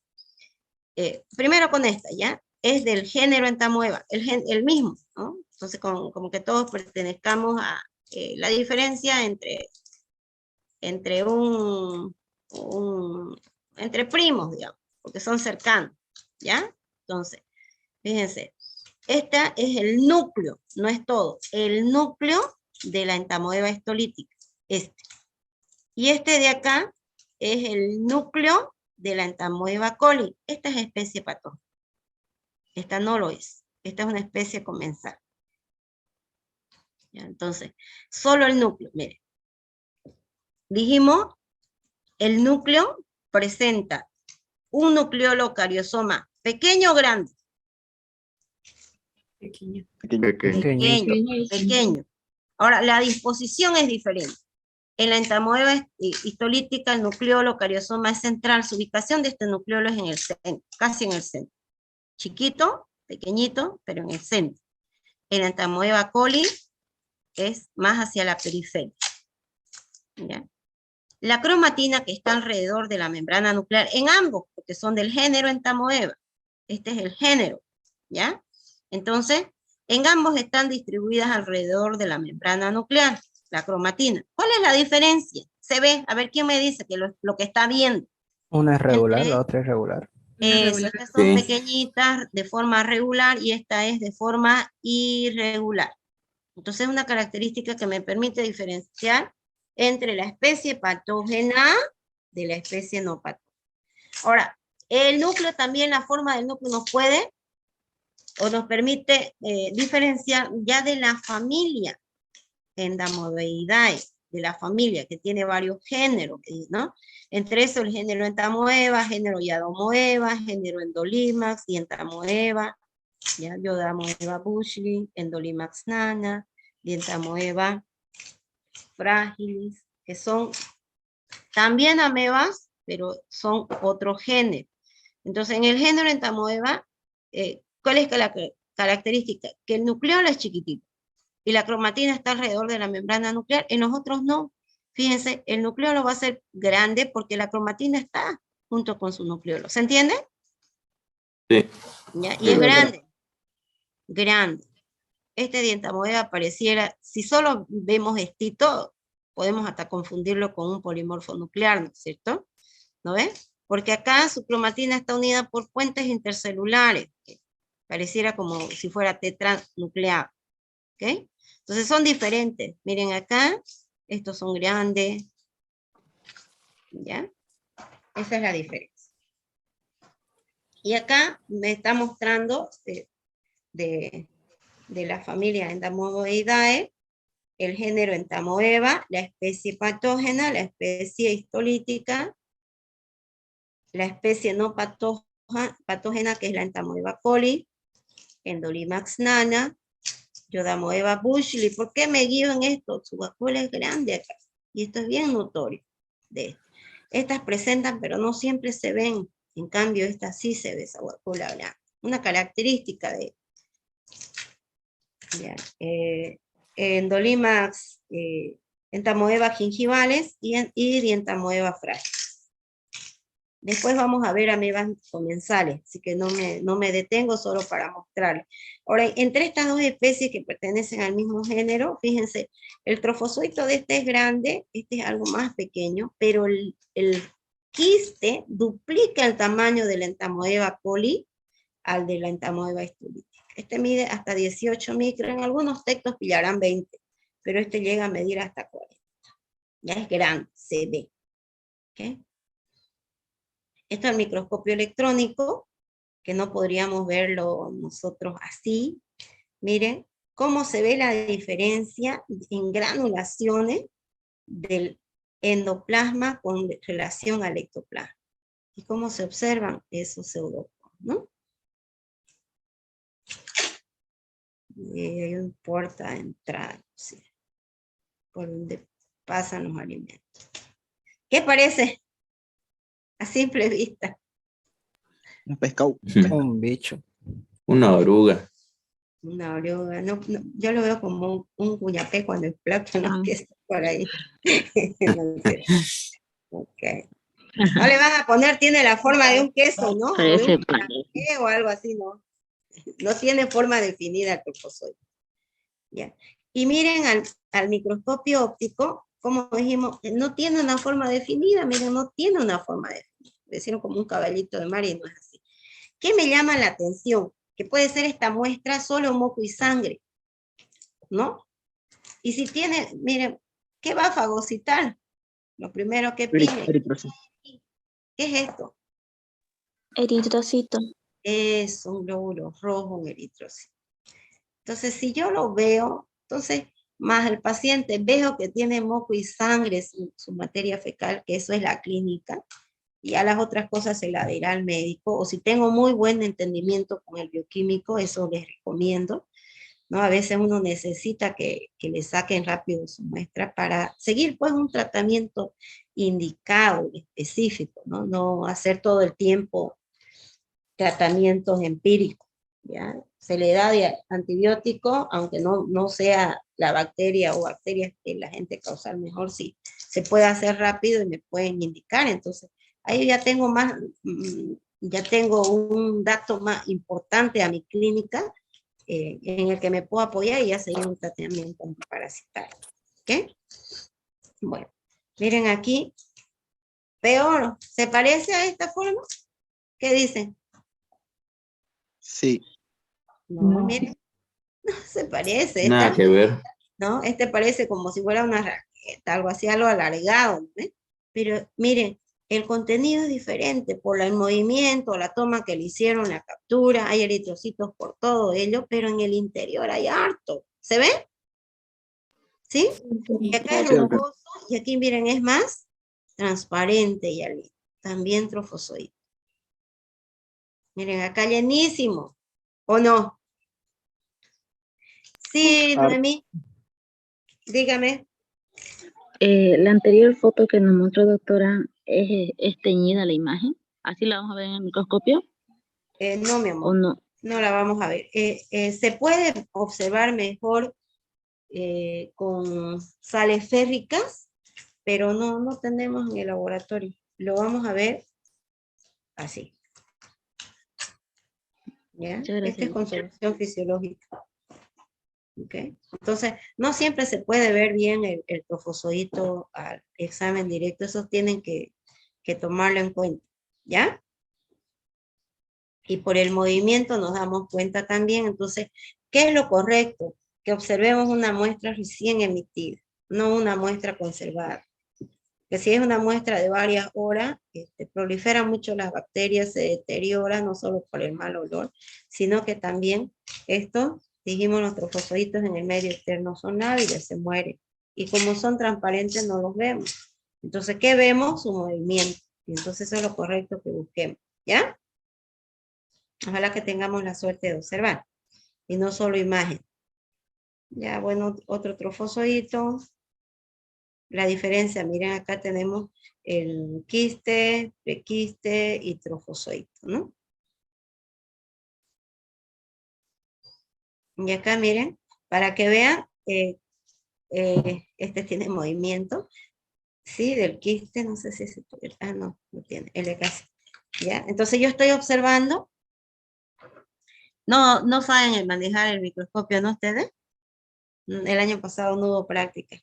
Speaker 2: primero con esta, ¿ya? Es del género Entamoeba, el mismo, ¿no? Entonces, como que todos pertenezcamos a la diferencia entre entre primos, digamos, porque son cercanos, ¿ya? Entonces, fíjense, este es el núcleo, no es todo, el núcleo de la Entamoeba histolítica, este. Y este de acá es el núcleo de la Entamoeba coli. Esta es especie patógena. Esta no lo es. Esta es una especie comensal. ¿Ya? Entonces, solo el núcleo, miren. Dijimos, el núcleo presenta un nucleolo cariosoma pequeño o grande.
Speaker 7: Pequeño.
Speaker 2: Pequeño. Ahora, la disposición es diferente. En la Entamoeba histolítica, el nucleolo cariosoma es central. Su ubicación de este nucleolo es en el centro, casi en el centro. Chiquito, pequeñito, pero en el centro. En la Entamoeba coli es más hacia la periferia. ¿Ya? La cromatina que está alrededor de la membrana nuclear, en ambos, porque son del género Entamoeba. Este es el género, ¿ya? Entonces, en ambos están distribuidas alrededor de la membrana nuclear, la cromatina. ¿Cuál es la diferencia? Se ve, a ver quién me dice que lo que está viendo.
Speaker 5: Una es regular, la otra es regular.
Speaker 2: Estas son pequeñitas de forma regular y esta es de forma irregular. Entonces, es una característica que me permite diferenciar entre la especie patógena de la especie no patógena. Ahora, el núcleo también, la forma del núcleo nos puede o nos permite diferenciar ya de la familia Endamoeboidae, de la familia que tiene varios géneros, ¿no? Entre eso el género Entamoeba, género Yadomoeba, género Endolimax y Entamoeba, ¿ya? Yodamoeba bushli, Endolimax nana, y Entamoeba fragilis, que son también amebas, pero son otro género. Entonces, en el género Entamoeba, ¿cuál es la característica? Que el nucleolo es chiquitito y la cromatina está alrededor de la membrana nuclear. En los otros no. Fíjense, el nucleolo va a ser grande porque la cromatina está junto con su nucleolo. ¿Se entiende?
Speaker 8: Sí.
Speaker 2: ¿Ya? Y es grande. Grande. Este Entamoeba pareciera, si solo vemos estito, podemos hasta confundirlo con un polimorfo nuclear, ¿no es cierto? ¿No ves? Porque acá su cromatina está unida por puentes intercelulares, que pareciera como si fuera tetranucleado. ¿Ok? Entonces son diferentes. Miren acá, estos son grandes. ¿Ya? Esa es la diferencia. Y acá me está mostrando de la familia Entamoeboidae, el género Entamoeba, la especie patógena, la especie histolítica, la especie no patógena, que es la Entamoeba coli, Endolimax nana, Yodamoeba bushli. ¿Por qué me guío en esto? Su vacuola es grande acá, y esto es bien notorio de esto. Estas presentan, pero no siempre se ven. En cambio, esta sí se ve, esa vacuola grande. Una característica de Endolimax, Entamoeba gingivales y Entamoeba frágil. Después vamos a ver amebas comensales, así que no me detengo solo para mostrarles. Ahora, entre estas dos especies que pertenecen al mismo género, fíjense, el trofozoito de este es grande, este es algo más pequeño, pero el quiste duplica el tamaño de la Entamoeba coli al de la Entamoeba stulítica. Este mide hasta 18 micros, en algunos textos pillarán 20, pero este llega a medir hasta 40. Ya es grande, se ve. ¿Okay? Esto es el microscopio electrónico, que no podríamos verlo nosotros así. Miren cómo se ve la diferencia en granulaciones del endoplasma con relación al ectoplasma. Y cómo se observan esos pseudoporos, ¿no? Y hay un puerta de entrada, ¿sí? Por donde pasan los alimentos. ¿Qué parece? A simple vista.
Speaker 1: Un pescado.
Speaker 5: Un bicho.
Speaker 8: Una oruga.
Speaker 2: Una oruga. No, yo lo veo como un cuñapé cuando explotan los quesos por ahí. No sé. Okay. No le van a poner, tiene la forma de un queso, ¿no?
Speaker 7: Parece
Speaker 2: O de un cuñapé o algo así, ¿no? No tiene forma definida el trofozoide. Ya. Y miren al microscopio óptico, como dijimos, no tiene una forma definida, miren, no tiene una forma definida. Le hicieron como un caballito de mar y no es así. ¿Qué me llama la atención? Que puede ser esta muestra solo moco y sangre, ¿no? Y si tiene, miren, ¿qué va a fagocitar? Lo primero que pide.
Speaker 1: Eritrocito.
Speaker 2: ¿Qué es esto?
Speaker 7: Eritrocito.
Speaker 2: Es un glóbulo rojo, un eritrocito. Entonces, si yo lo veo, entonces, más el paciente veo que tiene moco y sangre, su materia fecal, que eso es la clínica, y a las otras cosas se la dirá al médico, o si tengo muy buen entendimiento con el bioquímico, eso les recomiendo, ¿no? A veces uno necesita que le saquen rápido su muestra para seguir pues un tratamiento indicado, específico, ¿no? No hacer todo el tiempo tratamientos empíricos, ¿ya? Se le da de antibiótico, aunque no sea la bacteria o bacterias que la gente causal mejor, sí, se puede hacer rápido y me pueden indicar, entonces ahí ya tengo más, ya tengo un dato más importante a mi clínica, en el que me puedo apoyar y ya seguir un tratamiento parasitario, ¿ok? Bueno, miren aquí, peor, ¿se parece a esta forma? ¿Qué dicen?
Speaker 1: Sí.
Speaker 2: No, miren, no se parece.
Speaker 8: Nada que ver.
Speaker 2: ¿No? Este parece como si fuera una raqueta, algo así, algo alargado, ¿no? Pero miren, el contenido es diferente por el movimiento, la toma que le hicieron, la captura, hay eritrocitos por todo ello, pero en el interior hay harto. ¿Se ve? ¿Sí? Y acá es rugoso, y aquí miren, es más transparente y ali, también trofozoide. Miren, acá llenísimo, ¿o no? Sí, Noemí. Dígame.
Speaker 7: La anterior foto que nos mostró doctora es teñida la imagen. ¿Así la vamos a ver en el microscopio?
Speaker 2: No, mi amor.
Speaker 7: ¿O no?
Speaker 2: No la vamos a ver. Se puede observar mejor con sales férricas, pero no tenemos en el laboratorio. Lo vamos a ver así. ¿Ya? Este es con solución fisiológica. ¿Okay? Entonces, no siempre se puede ver bien el trofozoito al examen directo. Eso tienen que tomarlo en cuenta. ¿Ya? Y por el movimiento nos damos cuenta también. Entonces, ¿qué es lo correcto? Que observemos una muestra recién emitida, no una muestra conservada. Que si es una muestra de varias horas, proliferan mucho las bacterias, se deterioran, no solo por el mal olor, sino que también estos, dijimos, los trofozoitos en el medio externo son lábiles, se mueren. Y como son transparentes, no los vemos. Entonces, ¿qué vemos? Su movimiento. Y entonces eso es lo correcto que busquemos. ¿Ya? Ojalá que tengamos la suerte de observar. Y no solo imagen. Ya, bueno, otro trofozoito. La diferencia, miren, acá tenemos el quiste, prequiste y trofozoito, ¿no? Y acá, miren, para que vean, este tiene movimiento, ¿sí? Del quiste, no sé si se puede, no tiene, el de casi. ¿Ya? Entonces yo estoy observando. No saben el manejar el microscopio, ¿no ustedes? El año pasado no hubo práctica.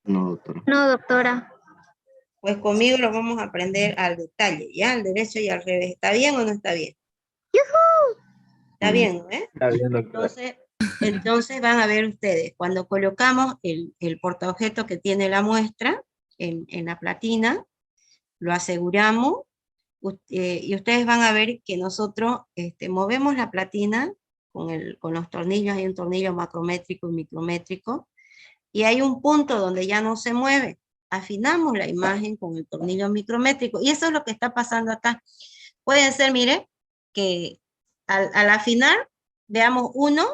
Speaker 3: No, doctora.
Speaker 7: No, doctora.
Speaker 2: Pues conmigo lo vamos a aprender al detalle, ¿ya? Al derecho y al revés. ¿Está bien o no está bien? Está bien, ¿no?
Speaker 5: Está bien, doctora.
Speaker 2: Entonces van a ver ustedes, cuando colocamos el portaobjeto que tiene la muestra en la platina, lo aseguramos, y ustedes van a ver que nosotros movemos la platina con los tornillos. Hay un tornillo macrométrico y micrométrico, y hay un punto donde ya no se mueve. Afinamos la imagen con el tornillo micrométrico, y eso es lo que está pasando acá. Puede ser, mire, que al afinar, veamos uno,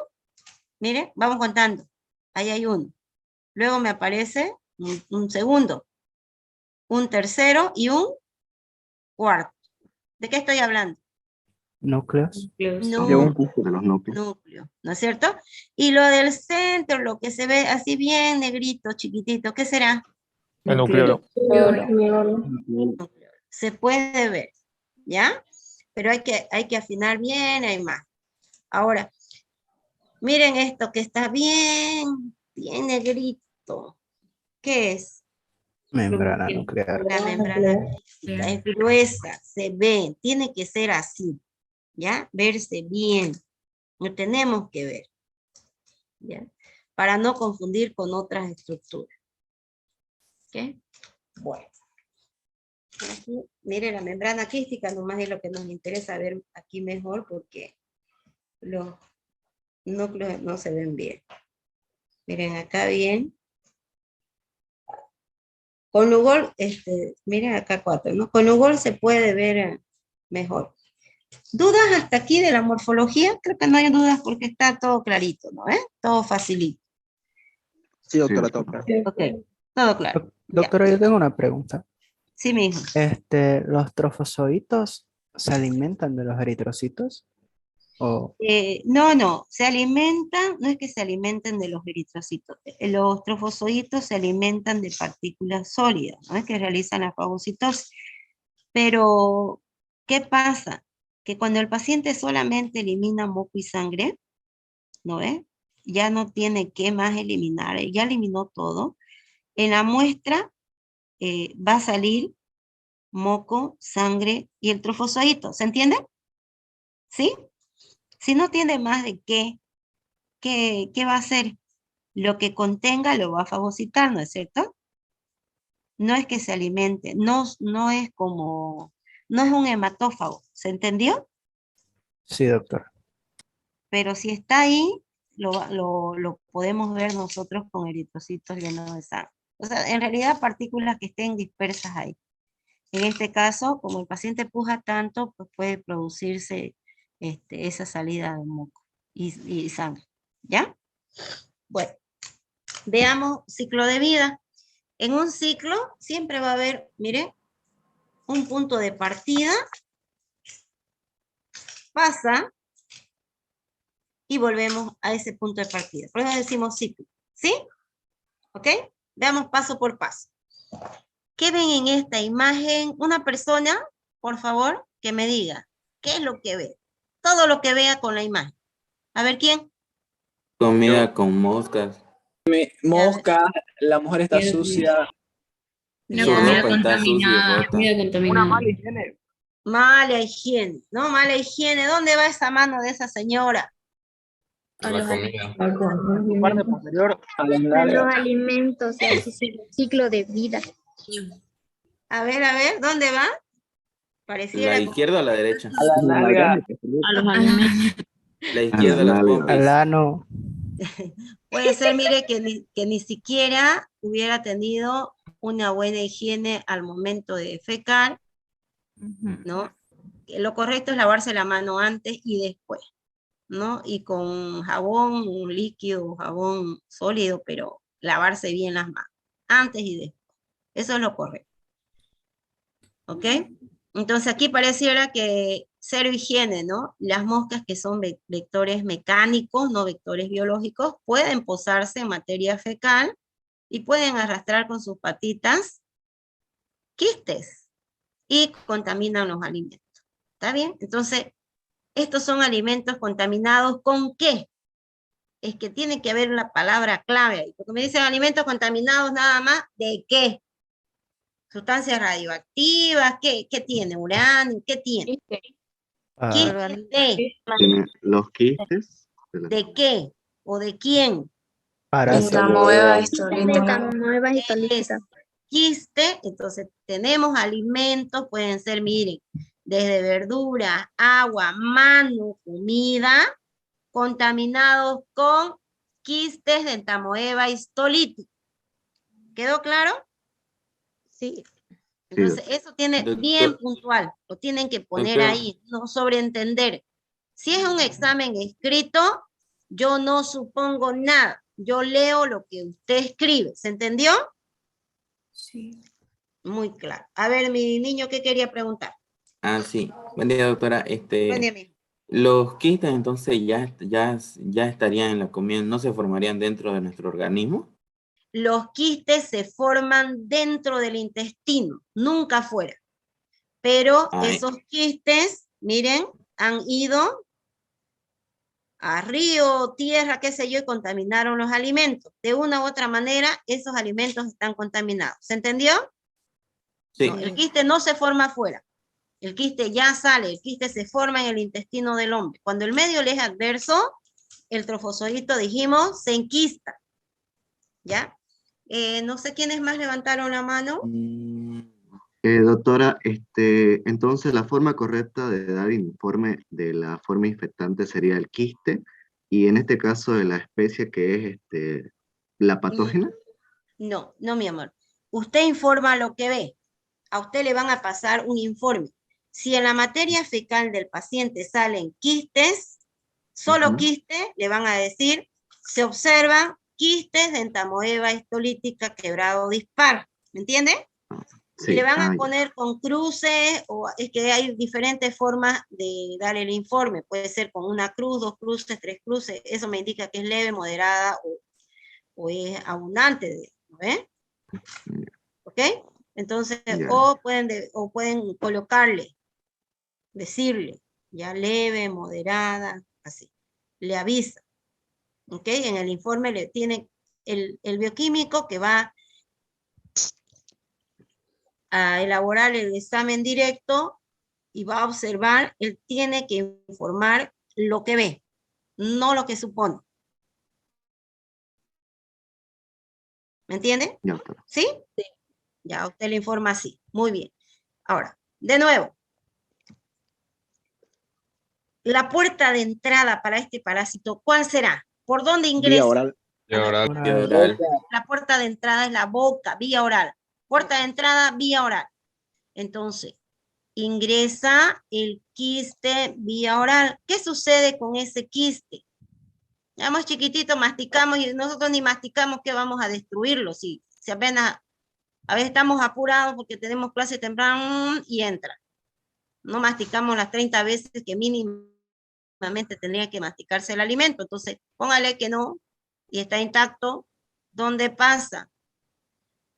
Speaker 2: mire, vamos contando, ahí hay uno. Luego me aparece un segundo, un tercero y un cuarto. ¿De qué estoy hablando?
Speaker 5: Núcleos.
Speaker 3: De los núcleos.
Speaker 2: Núcleo, ¿no es cierto? Y lo del centro, lo que se ve así bien negrito, chiquitito, ¿qué será?
Speaker 6: El nucleolo.
Speaker 2: Se puede ver, ¿ya? Pero hay que afinar bien la imagen. Ahora, miren esto que está bien negrito. ¿Qué es?
Speaker 5: Membrana nuclear.
Speaker 2: La membrana quística. Es gruesa, se ve, tiene que ser así, ¿ya? Verse bien. Lo tenemos que ver, ¿ya? Para no confundir con otras estructuras. ¿Ok? Bueno. Aquí, mire, la membrana quística nomás es lo que nos interesa ver aquí mejor, porque los núcleos no se ven bien. Miren acá bien. Con Lugol, miren acá 4, ¿no? Con Lugol se puede ver mejor. ¿Dudas hasta aquí de la morfología? Creo que no hay dudas porque está todo clarito, ¿no? Todo facilito.
Speaker 1: Sí, doctora,
Speaker 3: Sí.
Speaker 1: todo claro.
Speaker 2: Ok, todo claro.
Speaker 5: Doctora, yo tengo una pregunta.
Speaker 2: Sí, mijo.
Speaker 5: ¿Los trofozoitos se alimentan de los eritrocitos? ¿O
Speaker 2: No, se alimentan, no es que se alimenten de los eritrocitos. Los trofozoitos se alimentan de partículas sólidas, ¿no? Es que realizan la fagocitosis. Pero, ¿qué pasa? Que cuando el paciente solamente elimina moco y sangre, ¿no es? Ya no tiene qué más eliminar, ya eliminó todo. En la muestra va a salir moco, sangre y el trofozoito, ¿se entiende? ¿Sí? Si no tiene más de ¿qué va a hacer? Lo que contenga lo va a fagocitar, ¿no es cierto? No es que se alimente, no es un hematófago, ¿se entendió?
Speaker 5: sí, doctora?
Speaker 2: Pero si está ahí, lo podemos ver nosotros con eritrocitos llenos de sangre. O sea, en realidad partículas que estén dispersas ahí. En este caso, como el paciente puja tanto, pues puede producirse esa salida de moco y sangre. ¿Ya? Bueno, veamos ciclo de vida. En un ciclo siempre va a haber, mire, un punto de partida, pasa, y volvemos a ese punto de partida. Por eso decimos ciclo. ¿Sí? ¿Ok? Veamos paso por paso. ¿Qué ven en esta imagen? Una persona, por favor, que me diga, ¿qué es lo que ve? Todo lo que vea con la imagen. A ver, ¿quién?
Speaker 8: Comida con moscas.
Speaker 10: Mosca, la mujer está sucia.
Speaker 9: La
Speaker 8: Su
Speaker 9: comida
Speaker 8: ropa está sucia y
Speaker 9: contaminada.
Speaker 8: rota.
Speaker 10: Una mala higiene.
Speaker 2: Mala higiene, ¿no? Mala higiene. ¿Dónde va esa mano de esa señora?
Speaker 8: La comida.
Speaker 10: Su parte posterior a las
Speaker 7: A los
Speaker 10: nalgas.
Speaker 7: alimentos, el ciclo de vida.
Speaker 2: A ver, ¿dónde va? Pareciera
Speaker 8: ¿La
Speaker 2: como-
Speaker 8: izquierda o la derecha?
Speaker 10: A las nalgas.
Speaker 7: A los alimentos.
Speaker 8: La izquierda, las
Speaker 3: nalgas.
Speaker 8: pompis.
Speaker 5: Al ano.
Speaker 2: Puede ser, mire, que ni siquiera hubiera tenido una buena higiene al momento de defecar, ¿no? Lo correcto es lavarse la mano antes y después, ¿no? Y con jabón, un líquido, jabón sólido, pero lavarse bien las manos, antes y después. Eso es lo correcto. ¿Ok? Entonces aquí pareciera que cero higiene, ¿no? Las moscas, que son vectores mecánicos, no vectores biológicos, pueden posarse en materia fecal y pueden arrastrar con sus patitas quistes. y contaminan los alimentos. ¿Está bien? Entonces, estos son alimentos contaminados ¿con qué? Es que tiene que haber una palabra clave ahí, porque me dicen alimentos contaminados nada más, ¿de qué? Sustancias radioactivas, ¿qué tiene? Uranio, ¿qué tiene? ¿Quistes de?
Speaker 3: Tiene los quistes.
Speaker 2: ¿De qué? ¿O de quién?
Speaker 9: Tamoeba
Speaker 7: Quistes de
Speaker 9: histolítica.
Speaker 7: tamoeba histolítica.
Speaker 2: Quiste, entonces tenemos alimentos, pueden ser, miren, desde verdura, agua, mano, comida, contaminados con quistes de tamoeba histolítica. ¿Quedó claro?
Speaker 7: Sí.
Speaker 2: Entonces, eso tiene
Speaker 8: Doctor-
Speaker 2: bien puntual, lo tienen que poner
Speaker 8: Doctor.
Speaker 2: ahí, no sobreentender. Si es un examen escrito, yo no supongo nada, yo leo lo que usted escribe, ¿se entendió?
Speaker 9: Sí.
Speaker 2: Muy claro. A ver, mi niño, ¿qué quería preguntar?
Speaker 8: Ah, sí. Buen día, doctora.
Speaker 2: Buen día, mijo.
Speaker 8: Los quistes entonces ya estarían en la comida, ¿no se formarían dentro de nuestro organismo?
Speaker 2: Los quistes se forman dentro del intestino, nunca afuera. Pero
Speaker 8: Ay.
Speaker 2: esos quistes, miren, han ido a río, tierra, qué sé yo, y contaminaron los alimentos. De una u otra manera, esos alimentos están contaminados. ¿Se entendió?
Speaker 8: Sí.
Speaker 2: No, el quiste no se forma afuera. El quiste ya sale, el quiste se forma en el intestino del hombre. Cuando el medio le es adverso, el trofozoito, dijimos, se enquista. ¿Ya? No sé quiénes más levantaron la mano.
Speaker 3: Doctora, entonces la forma correcta de dar informe de la forma infectante sería el quiste, y en este caso de la especie que es la patógena.
Speaker 2: No, no, mi amor. Usted informa lo que ve. A usted le van a pasar un informe. Si en la materia fecal del paciente salen quistes, solo quistes, le van a decir, se observan quistes de entamoeba histolítica quebrado dispar. ¿Me entiende?
Speaker 3: Sí.
Speaker 2: Y le van a
Speaker 3: ya.
Speaker 2: poner con cruces, o es que hay diferentes formas de dar el informe. Puede ser con una cruz, 2 cruces, 3 cruces. Eso me indica que es leve, moderada o es abundante. ¿No ve? ¿Ok? Entonces,
Speaker 3: Ya.
Speaker 2: o pueden colocarle, decirle, ya leve, moderada, así. Le avisa. ¿Ok? En el informe le tiene el bioquímico que va a elaborar el examen directo y va a observar, él tiene que informar lo que ve, no lo que supone. ¿Me entiende?
Speaker 3: Ya, doctora.
Speaker 2: ¿Sí? Sí. Ya usted le informa así. Muy bien. Ahora, de nuevo. La puerta de entrada para este parásito, ¿cuál será? ¿Por dónde ingresa?
Speaker 1: Vía oral.
Speaker 8: Vía oral.
Speaker 2: La puerta de entrada es la boca, vía oral. Puerta de entrada, vía oral. Entonces, ingresa el quiste vía oral. ¿Qué sucede con ese quiste? Ya más chiquitito, masticamos y nosotros ni masticamos que vamos a destruirlo. Si apenas, a veces estamos apurados porque tenemos clase temprano y entra. No masticamos las 30 veces que mínimamente tendría que masticarse el alimento. Entonces, póngale que no y está intacto. ¿Dónde pasa?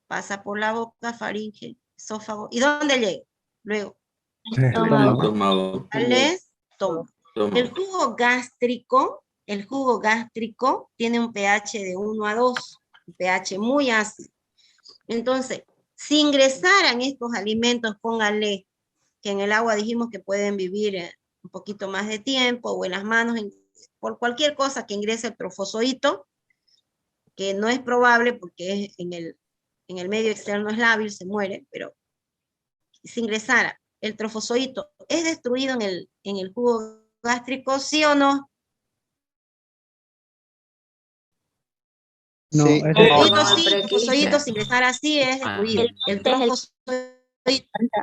Speaker 2: Pasa por la boca, faringe, esófago. ¿Y dónde llega? Luego.
Speaker 8: Estómago.
Speaker 2: Al estómago. El jugo gástrico tiene un pH de 1 a 2, un pH muy ácido. Entonces, si ingresaran estos alimentos, pónganle que en el agua dijimos que pueden vivir un poquito más de tiempo, o en las manos, por cualquier cosa que ingrese el trofozoito, que no es probable porque es en el medio externo es lábil, se muere, pero si ingresara el trofozoito, ¿es destruido en el jugo gástrico, sí o no?
Speaker 5: No,
Speaker 1: Sí.
Speaker 5: es
Speaker 2: El trofozoito, si ingresara así, es destruido. El trofozoito.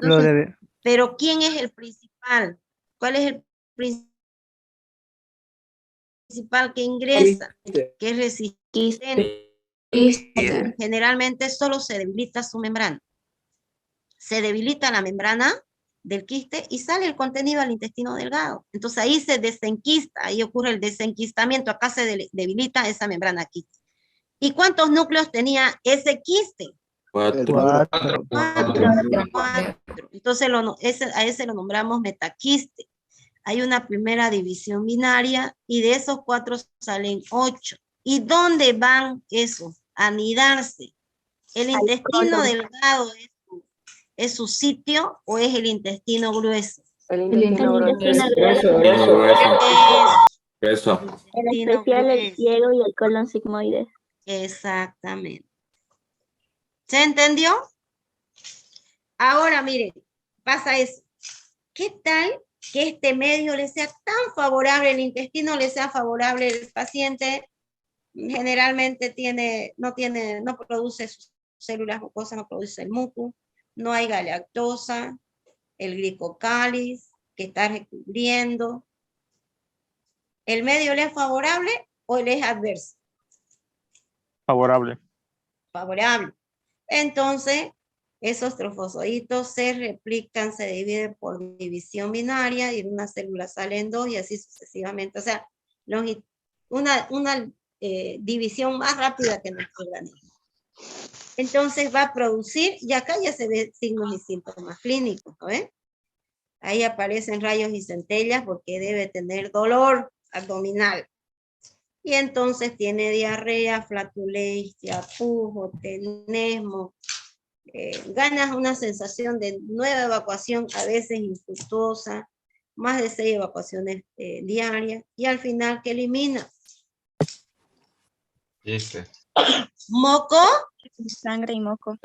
Speaker 5: lo debe.
Speaker 2: Pero ¿quién es el principal? ¿Cuál es el principal que ingresa? Que es resistente. Generalmente solo se debilita su membrana. Se debilita la membrana del quiste y sale el contenido al intestino delgado. Entonces ahí se desenquista, ahí ocurre el desenquistamiento, acá se debilita esa membrana quiste. ¿Y cuántos núcleos tenía ese quiste?
Speaker 8: 4.
Speaker 5: Cuatro.
Speaker 2: Entonces a ese lo nombramos metaquiste. Hay una primera división binaria y de esos 4 salen 8. ¿Y dónde van esos? A anidarse. ¿El intestino delgado es su sitio o es el intestino grueso?
Speaker 9: El
Speaker 7: El intestino grueso.
Speaker 8: Eso.
Speaker 7: En especial el ciego y el colon sigmoides.
Speaker 2: Exactamente. ¿Se entendió? Ahora, miren, pasa eso. ¿Qué tal que este medio le sea tan favorable, el intestino le sea favorable, el paciente generalmente no produce sus células mucosas, no produce el muco, no hay galactosa, el glicocáliz que está recubriendo? ¿El medio le es favorable o le es adverso?
Speaker 11: Favorable.
Speaker 2: Favorable. Entonces, esos trofozoitos se replican, se dividen por división binaria y de una célula salen 2 y así sucesivamente. O sea, una división más rápida que nuestro organismo. Entonces va a producir, y acá ya se ven signos y síntomas clínicos, ¿no ven? Ahí aparecen rayos y centellas porque debe tener dolor abdominal. Y entonces tiene diarrea, flatulencia, pujo, tenesmo, ganas una sensación de nueva evacuación, a veces infructuosa, más de 6 evacuaciones diarias, y al final, ¿qué elimina? Moco.
Speaker 7: Sangre y moco.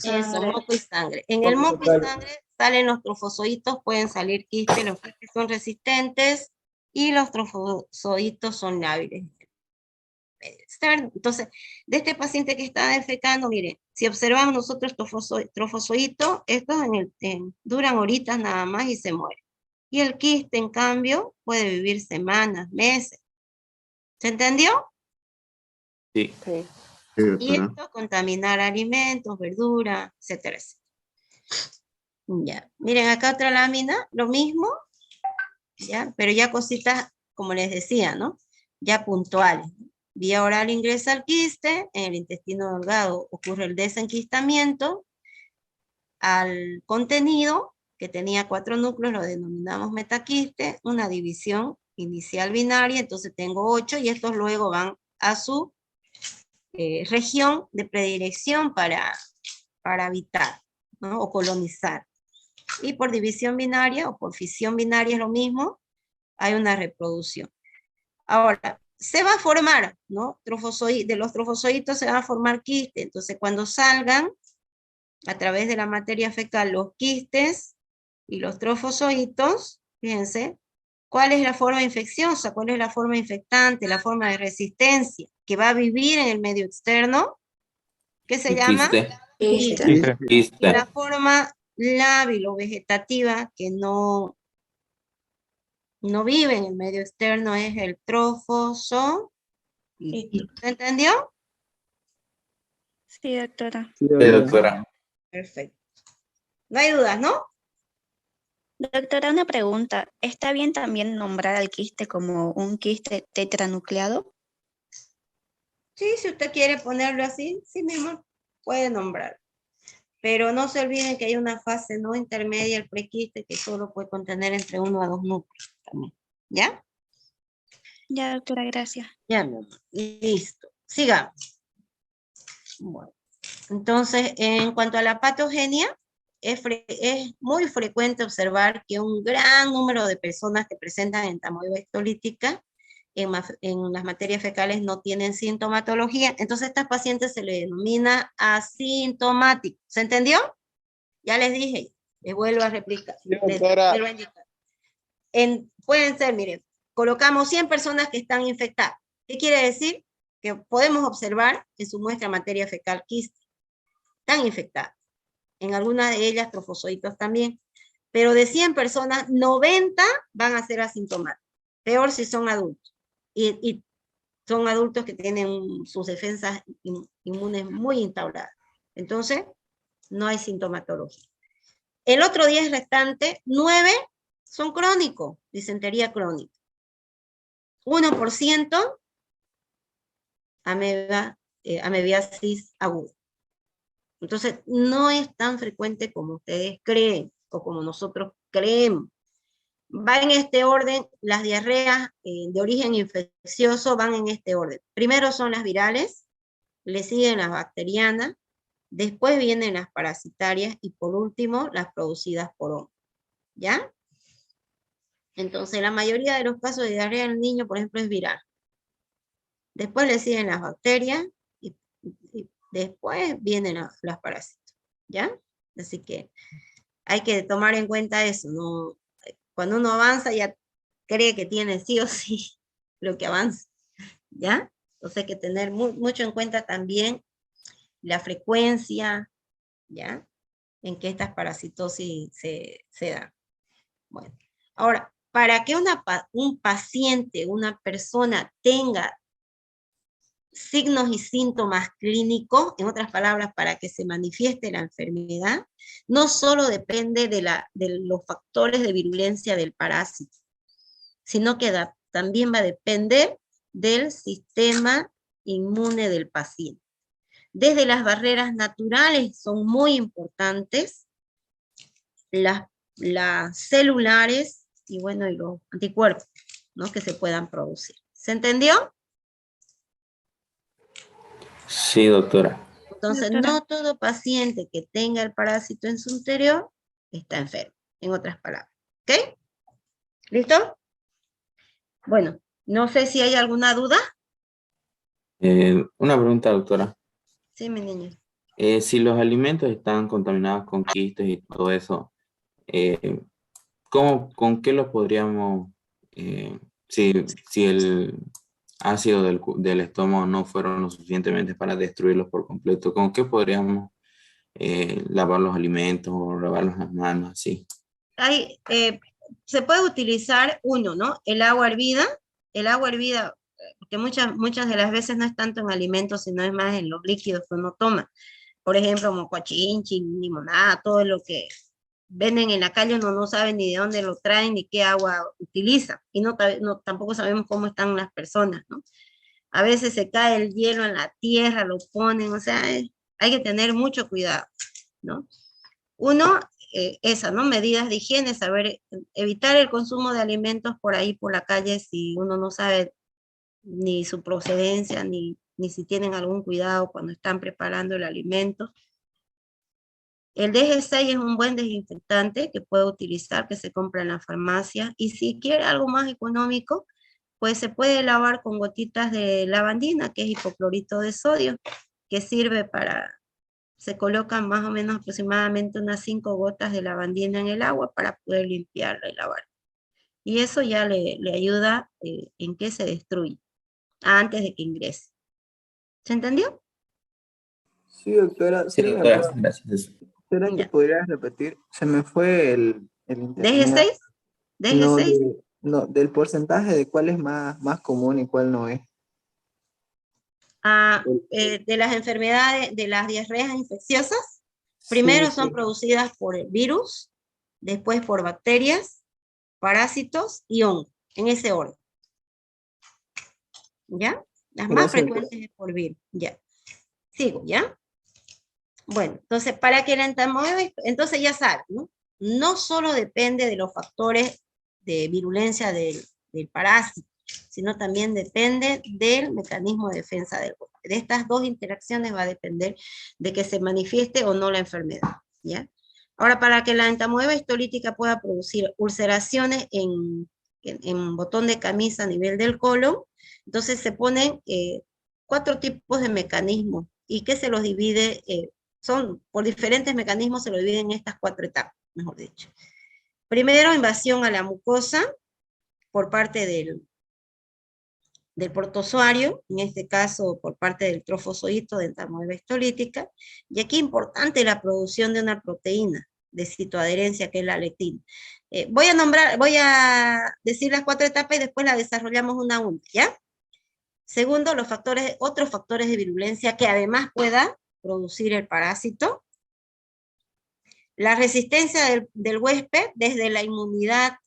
Speaker 2: Eso, moco y sangre. En el moco y sangre salen los trofozoitos, pueden salir quistes, los quistes son resistentes y los trofozoitos son lábiles. Entonces, de este paciente que está defecando, mire, si observamos nosotros trofozoitos, estos duran horitas nada más y se mueren. Y el quiste, en cambio, puede vivir semanas, meses. ¿Se entendió?
Speaker 8: Sí.
Speaker 2: Y esto contaminar alimentos, verduras, etcétera, etcétera. Ya, miren acá otra lámina, lo mismo, ya, pero ya cositas, como les decía, ¿no? Ya puntuales. Vía oral ingresa el quiste, en el intestino delgado ocurre el desenquistamiento, al contenido, que tenía 4 núcleos, lo denominamos metaquiste, una división inicial binaria, entonces tengo 8, y estos luego van a su región de predilección para habitar, ¿no? O colonizar. Y por división binaria o por fisión binaria es lo mismo, hay una reproducción. Ahora, se va a formar, ¿no? De los trofozoitos se van a formar quistes, entonces cuando salgan a través de la materia fecal los quistes y los trofozoitos, fíjense, ¿cuál es la forma infecciosa? ¿Cuál es la forma infectante? La forma de resistencia que va a vivir en el medio externo, ¿qué se llama?
Speaker 8: Quiste.
Speaker 2: Y la forma lábil o vegetativa que no vive en el medio externo es el trofozoito. ¿Se entendió?
Speaker 7: Sí, doctora.
Speaker 8: Sí, doctora.
Speaker 2: Perfecto. No hay dudas, ¿no?
Speaker 7: Doctora, una pregunta. ¿Está bien también nombrar al quiste como un quiste tetranucleado?
Speaker 2: Sí, si usted quiere ponerlo así, sí, mi amor, puede nombrar. Pero no se olviden que hay una fase no intermedia, el prequiste, que solo puede contener entre 1 a 2 núcleos también. ¿Ya?
Speaker 7: Ya, doctora, gracias.
Speaker 2: Ya, mi amor. Listo. Sigamos. Bueno, entonces, en cuanto a la patogenia, es muy frecuente observar que un gran número de personas que presentan entamoeba lítica en las materias fecales no tienen sintomatología. Entonces, a estas pacientes se les denomina asintomáticos. ¿Se entendió? Ya les dije, les vuelvo a replicar.
Speaker 1: Sí, doctora.
Speaker 2: Les vuelvo a indicar. Pueden ser, miren, colocamos 100 personas que están infectadas. ¿Qué quiere decir? Que podemos observar en su muestra materia fecal quiste. Están infectadas. En algunas de ellas trofozoitos también. Pero de 100 personas, 90 van a ser asintomáticos. Peor si son adultos. Y son adultos que tienen sus defensas inmunes muy instauradas. Entonces, no hay sintomatología. El otro 10 restante, 9 son crónicos, disentería crónica. 1% amebiasis aguda. Entonces, no es tan frecuente como ustedes creen o como nosotros creemos. Va en este orden, las diarreas de origen infeccioso van en este orden. Primero son las virales, le siguen las bacterianas, después vienen las parasitarias y por último las producidas por hongos. ¿Ya? Entonces, la mayoría de los casos de diarrea en el niño, por ejemplo, es viral. Después le siguen las bacterias y después vienen las parásitos. ¿Ya? Así que hay que tomar en cuenta eso, ¿no? Cuando uno avanza ya cree que tiene sí o sí lo que avanza, ¿ya? Entonces hay que tener mucho en cuenta también la frecuencia, ¿ya? En que estas parasitosis se dan. Bueno, ahora, para que un paciente, una persona tenga signos y síntomas clínicos, en otras palabras, para que se manifieste la enfermedad, no solo depende de los factores de virulencia del parásito, sino que también va a depender del sistema inmune del paciente. Desde las barreras naturales son muy importantes, las celulares y bueno, y los anticuerpos, ¿no? Que se puedan producir. ¿Se entendió?
Speaker 8: Sí, doctora.
Speaker 2: Entonces, no todo paciente que tenga el parásito en su interior está enfermo, en otras palabras. ¿Ok? ¿Listo? Bueno, no sé si hay alguna duda.
Speaker 8: Una pregunta, doctora.
Speaker 2: Sí, mi niño.
Speaker 8: Si los alimentos están contaminados con quistes y todo eso, ¿con qué los podríamos, si el ácido del estómago no fueron lo suficientemente para destruirlos por completo, ¿con qué podríamos lavar los alimentos o lavarlos las manos así?
Speaker 2: Se puede utilizar ¿no? El agua hervida, porque muchas de las veces no es tanto en alimentos, sino es más en los líquidos que uno toma. Por ejemplo, mocuachinchi, limonada, todo lo que venden en la calle, uno no sabe ni de dónde lo traen, ni qué agua utilizan, y tampoco sabemos cómo están las personas, ¿no? A veces se cae el hielo en la tierra, lo ponen, o sea, hay que tener mucho cuidado, ¿no? Uno, ¿no? Medidas de higiene, saber evitar el consumo de alimentos por ahí, por la calle, si uno no sabe ni su procedencia, ni si tienen algún cuidado cuando están preparando el alimento. El DG6 es un buen desinfectante que puede utilizar, que se compra en la farmacia, y si quiere algo más económico, pues se puede lavar con gotitas de lavandina, que es hipoclorito de sodio, que sirve se colocan más o menos aproximadamente unas 5 gotas de lavandina en el agua para poder limpiarla y lavar. Y eso ya le ayuda en que se destruya antes de que ingrese. ¿Se entendió?
Speaker 6: Sí, doctora.
Speaker 8: Sí, doctora, gracias.
Speaker 6: ¿Será que podrías repetir? Se me fue el
Speaker 2: ¿DG6? ¿DG6?
Speaker 6: No, del porcentaje de cuál es más común y cuál no es.
Speaker 2: De las enfermedades, de las diarreas infecciosas, primero son producidas por el virus, después por bacterias, parásitos y hongos, en ese orden. ¿Ya? Las más frecuentes es por virus. Ya. Sigo, ¿ya? Bueno, entonces, para que la entamoeba, entonces ya saben, ¿no? No solo depende de los factores de virulencia del parásito, sino también depende del mecanismo de defensa del cuerpo. De estas dos interacciones va a depender de que se manifieste o no la enfermedad, ¿ya? Ahora, para que la entamoeba histolítica pueda producir ulceraciones en botón de camisa a nivel del colon, entonces se ponen 4 tipos de mecanismos y que se los divide, por diferentes mecanismos se lo dividen en estas 4 etapas, mejor dicho. Primero, invasión a la mucosa por parte del protozoario, en este caso por parte del trofozoito de entamoeba histolítica, y aquí importante la producción de una proteína de citoadherencia que es la lectina. Voy a decir las 4 etapas y después las desarrollamos una a una, ¿ya? Segundo, otros factores de virulencia que además pueda producir el parásito. La resistencia del huésped desde la inmunidad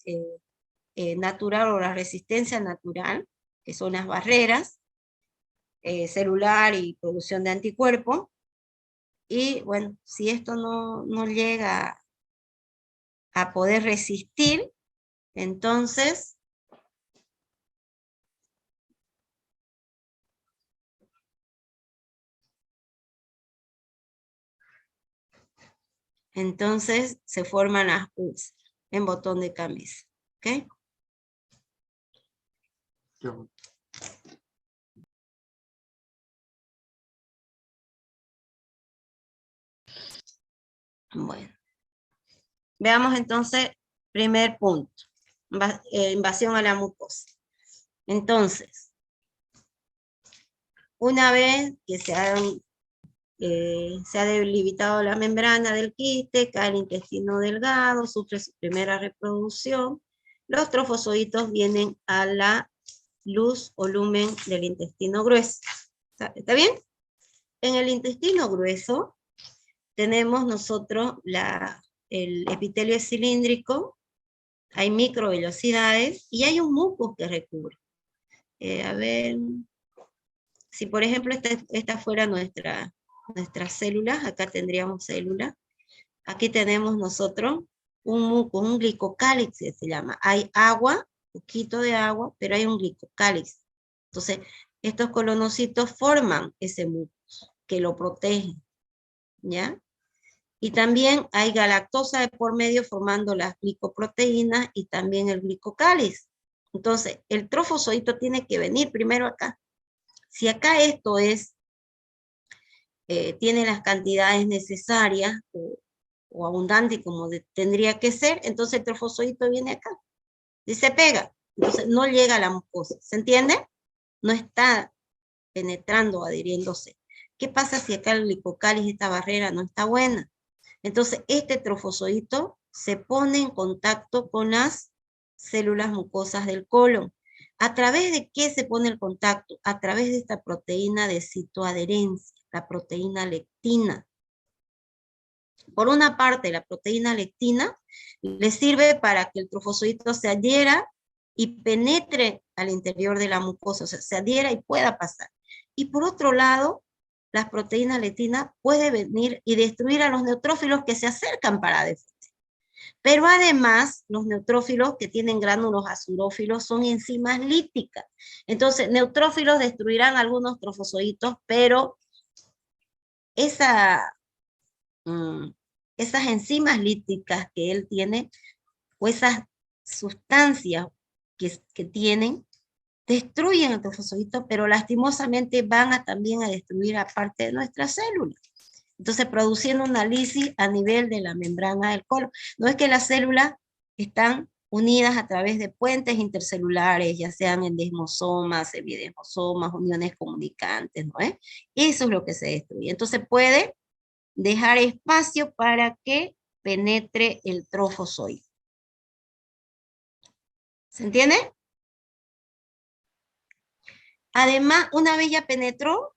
Speaker 2: natural o la resistencia natural, que son las barreras, celular y producción de anticuerpos. Y bueno, si esto no llega a poder resistir, entonces se forman las úlceras en botón de camisa. ¿Ok? Bueno. Veamos entonces, primer punto. Invasión a la mucosa. Entonces, una vez que se ha debilitado la membrana del quiste, cae el intestino delgado, sufre su primera reproducción, los trofozoitos vienen a la luz o lumen del intestino grueso. ¿Está bien? En el intestino grueso tenemos nosotros el epitelio cilíndrico, hay microvellosidades y hay un mucus que recubre. A ver, si por ejemplo esta fuera nuestras células, acá tendríamos células, aquí tenemos nosotros un mucus, un glicocálix que se llama. Hay agua, poquito de agua, pero hay un glicocálix. Entonces, estos colonocitos forman ese mucus que lo protege, ¿ya? Y también hay galactosa de por medio formando las glicoproteínas y también el glicocálix. Entonces, el trofozoito tiene que venir primero acá. Si acá esto tiene las cantidades necesarias o abundante como tendría que ser, entonces el trofozoito viene acá y se pega. Entonces no llega a la mucosa. ¿Se entiende? No está penetrando, adhiriéndose. ¿Qué pasa si acá el glicocálix, esta barrera, no está buena? Entonces este trofozoito se pone en contacto con las células mucosas del colon. ¿A través de qué se pone el contacto? A través de esta proteína de citoadherencia, la proteína lectina. Por una parte, la proteína lectina le sirve para que el trofozoito se adhiera y penetre al interior de la mucosa, o sea, se adhiera y pueda pasar. Y por otro lado, la proteína lectina puede venir y destruir a los neutrófilos que se acercan para defender. Pero además, los neutrófilos que tienen gránulos azurófilos son enzimas líticas. Entonces, neutrófilos destruirán algunos trofozoitos, pero esas enzimas líticas que él tiene, o esas sustancias que tienen, destruyen el trofozoito, pero lastimosamente van también a destruir a parte de nuestras células. Entonces, produciendo una lisis a nivel de la membrana del colon. No es que las células están unidas a través de puentes intercelulares, ya sean endesmosomas, semidesmosomas, uniones comunicantes, ¿no es? Eso es lo que se destruye. Entonces, puede dejar espacio para que penetre el trofozoito. ¿Se entiende? Además, una vez ya penetró,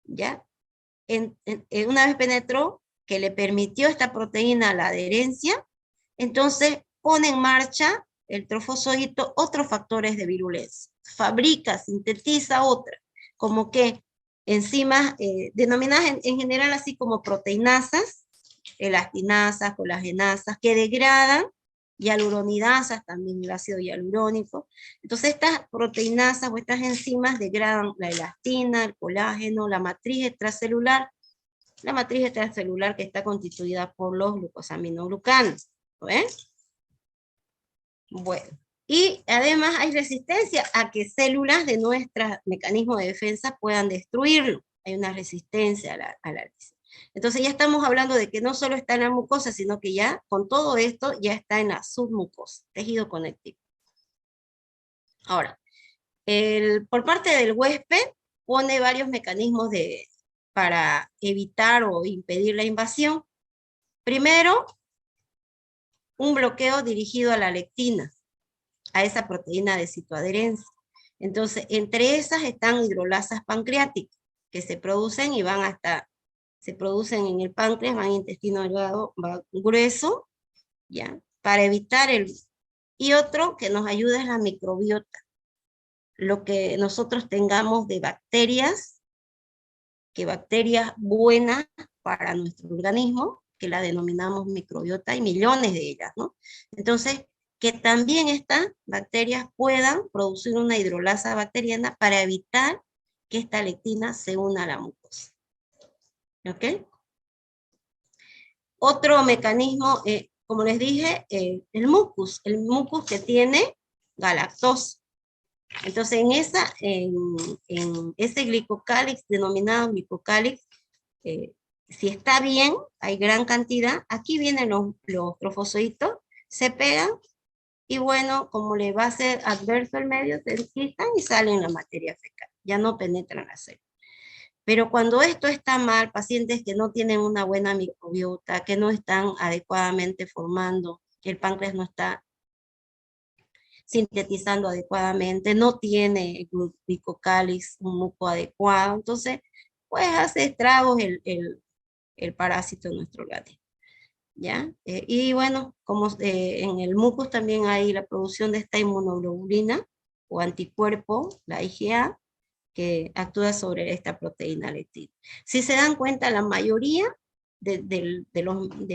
Speaker 2: ¿ya? Una vez penetró, que le permitió esta proteína la adherencia, entonces pone en marcha el trofozoito otros factores de virulencia. Fabrica, sintetiza otra, como que enzimas denominadas en general así como proteinasas, elastinasas, colagenasas, que degradan, hialuronidasas, también el ácido hialurónico. Entonces estas proteinasas o estas enzimas degradan la elastina, el colágeno, la matriz extracelular que está constituida por los glucosaminoglucanos. ¿Lo ven? Bueno, y además hay resistencia a que células de nuestro mecanismo de defensa puedan destruirlo. Hay una resistencia a la lisis. Entonces ya estamos hablando de que no solo está en la mucosa, sino que ya con todo esto ya está en la submucosa, tejido conectivo. Ahora, por parte del huésped pone varios mecanismos para evitar o impedir la invasión. Primero, un bloqueo dirigido a la lectina, a esa proteína de citoadherencia. Entonces, entre esas están hidrolasas pancreáticas, que se producen y se producen en el páncreas, van al intestino delgado, va grueso, ¿ya? Para evitar y otro que nos ayuda es la microbiota. Lo que nosotros tengamos de bacterias, que bacterias buenas para nuestro organismo, que la denominamos microbiota, y millones de ellas, ¿no? Entonces, que también estas bacterias puedan producir una hidrolasa bacteriana para evitar que esta lectina se una a la mucosa. ¿Ok? Otro mecanismo, como les dije, el mucus que tiene galactosa. Entonces, en ese glicocálix denominado glicocálix, si está bien, hay gran cantidad, aquí vienen los trofozoitos, se pegan, y bueno, como le va a ser adverso el medio, se enquistan y salen la materia fecal, ya no penetran la célula. Pero cuando esto está mal, pacientes que no tienen una buena microbiota, que no están adecuadamente formando, que el páncreas no está sintetizando adecuadamente, no tiene glicocálix, un muco adecuado, entonces pues hace estragos el parásito en nuestro organismo. ¿Ya? Y bueno, como en el mucus también hay la producción de esta inmunoglobulina o anticuerpo, la IgA, que actúa sobre esta proteína lectina. Si se dan cuenta, la mayoría de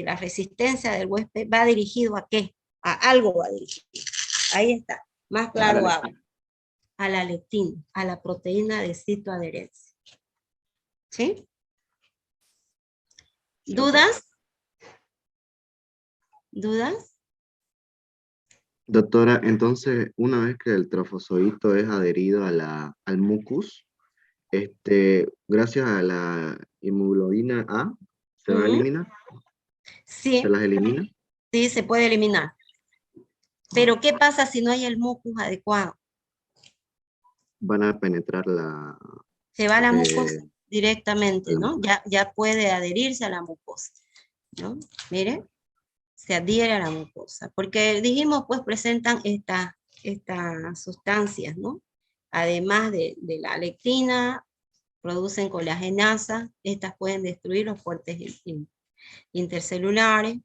Speaker 2: la resistencia del huésped va dirigido ¿a qué? A algo va dirigido. Ahí está, más claro aún. A la lectina, a la proteína de citoadherencia. ¿Sí? ¿Dudas? ¿Dudas?
Speaker 3: Doctora, entonces, una vez que el trofozoito es adherido al mucus, gracias a la hemoglobina A, ¿se va a eliminar?
Speaker 2: Sí.
Speaker 3: ¿Se las elimina?
Speaker 2: Sí, se puede eliminar. Pero, ¿qué pasa si no hay el mucus adecuado?
Speaker 3: Van a penetrar la...
Speaker 2: Se va a la mucosa directamente, ¿no? Ya puede adherirse a la mucosa, ¿no? Mire, se adhiere a la mucosa. Porque dijimos, pues, presentan estas sustancias, ¿no? Además de la lectina, producen colagenasa, estas pueden destruir los puentes intercelulares.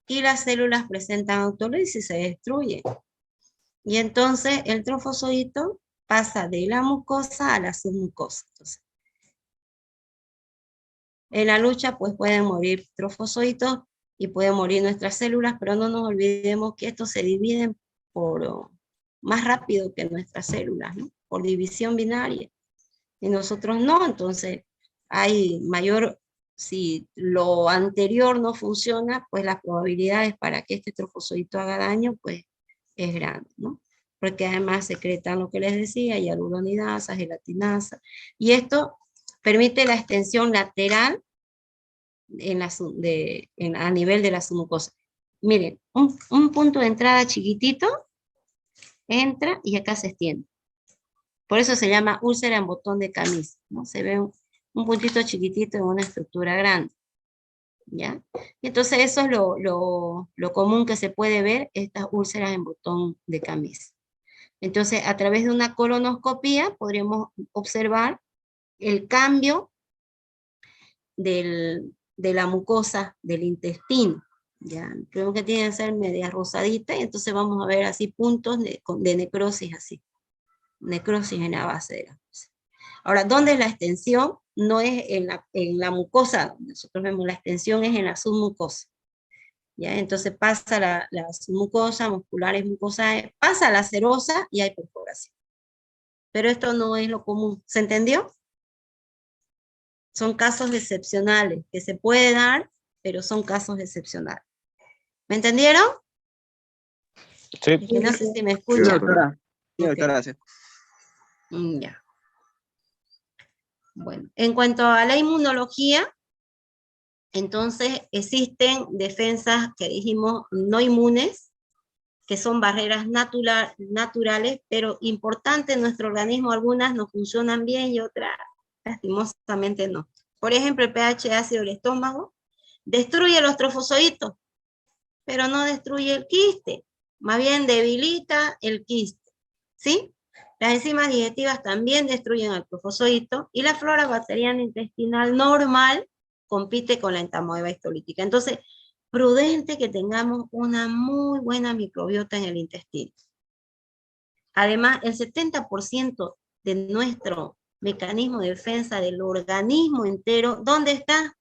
Speaker 2: Y las células presentan autolisis y se destruyen. Y entonces el trofozoito pasa de la mucosa a la submucosa. Entonces, en la lucha pues pueden morir trofozoitos y pueden morir nuestras células, pero no nos olvidemos que estos se dividen más rápido que nuestras células, ¿no? Por división binaria. Y nosotros no, entonces hay mayor, si lo anterior no funciona, pues las probabilidades para que este trofozoito haga daño, pues es grande, ¿no? Porque además secretan lo que les decía, hialuronidasa, gelatinasa, y esto permite la extensión lateral a nivel de la submucosa. Miren, un punto de entrada chiquitito, entra y acá se extiende. Por eso se llama úlcera en botón de camisa, ¿no? Se ve un puntito chiquitito en una estructura grande, ¿ya? Y entonces eso es lo común que se puede ver, estas úlceras en botón de camisa. Entonces, a través de una colonoscopía podríamos observar el cambio de la mucosa del intestino, ¿ya? Creo que tiene que ser media rosadita, y entonces vamos a ver así puntos de necrosis así. Necrosis en la base de la mucosa. Ahora, ¿dónde es la extensión? No es en la mucosa, nosotros vemos la extensión es en la submucosa. ¿Ya? Entonces pasa la submucosa, musculares mucosas, pasa la serosa y hay perforación. Pero esto no es lo común. ¿Se entendió? Son casos excepcionales que se puede dar, pero son casos excepcionales. ¿Me entendieron?
Speaker 11: Sí.
Speaker 2: Que no sé si me
Speaker 1: Sí,
Speaker 2: escuchan.
Speaker 1: doctora. Sí,
Speaker 2: Ok.
Speaker 1: doctora, gracias.
Speaker 2: Ya. Bueno, en cuanto a la inmunología, entonces existen defensas que dijimos no inmunes, que son barreras naturales, pero importantes en nuestro organismo. Algunas no funcionan bien y otras lastimosamente no. Por ejemplo, el pH ácido del estómago destruye los trofozoitos, pero no destruye el quiste, más bien debilita el quiste, ¿sí? Las enzimas digestivas también destruyen el trofozoito, y la flora bacteriana intestinal normal compite con la entamoeba histolítica. Entonces, prudente que tengamos una muy buena microbiota en el intestino. Además, el 70% de mecanismo de defensa del organismo entero. ¿Dónde está?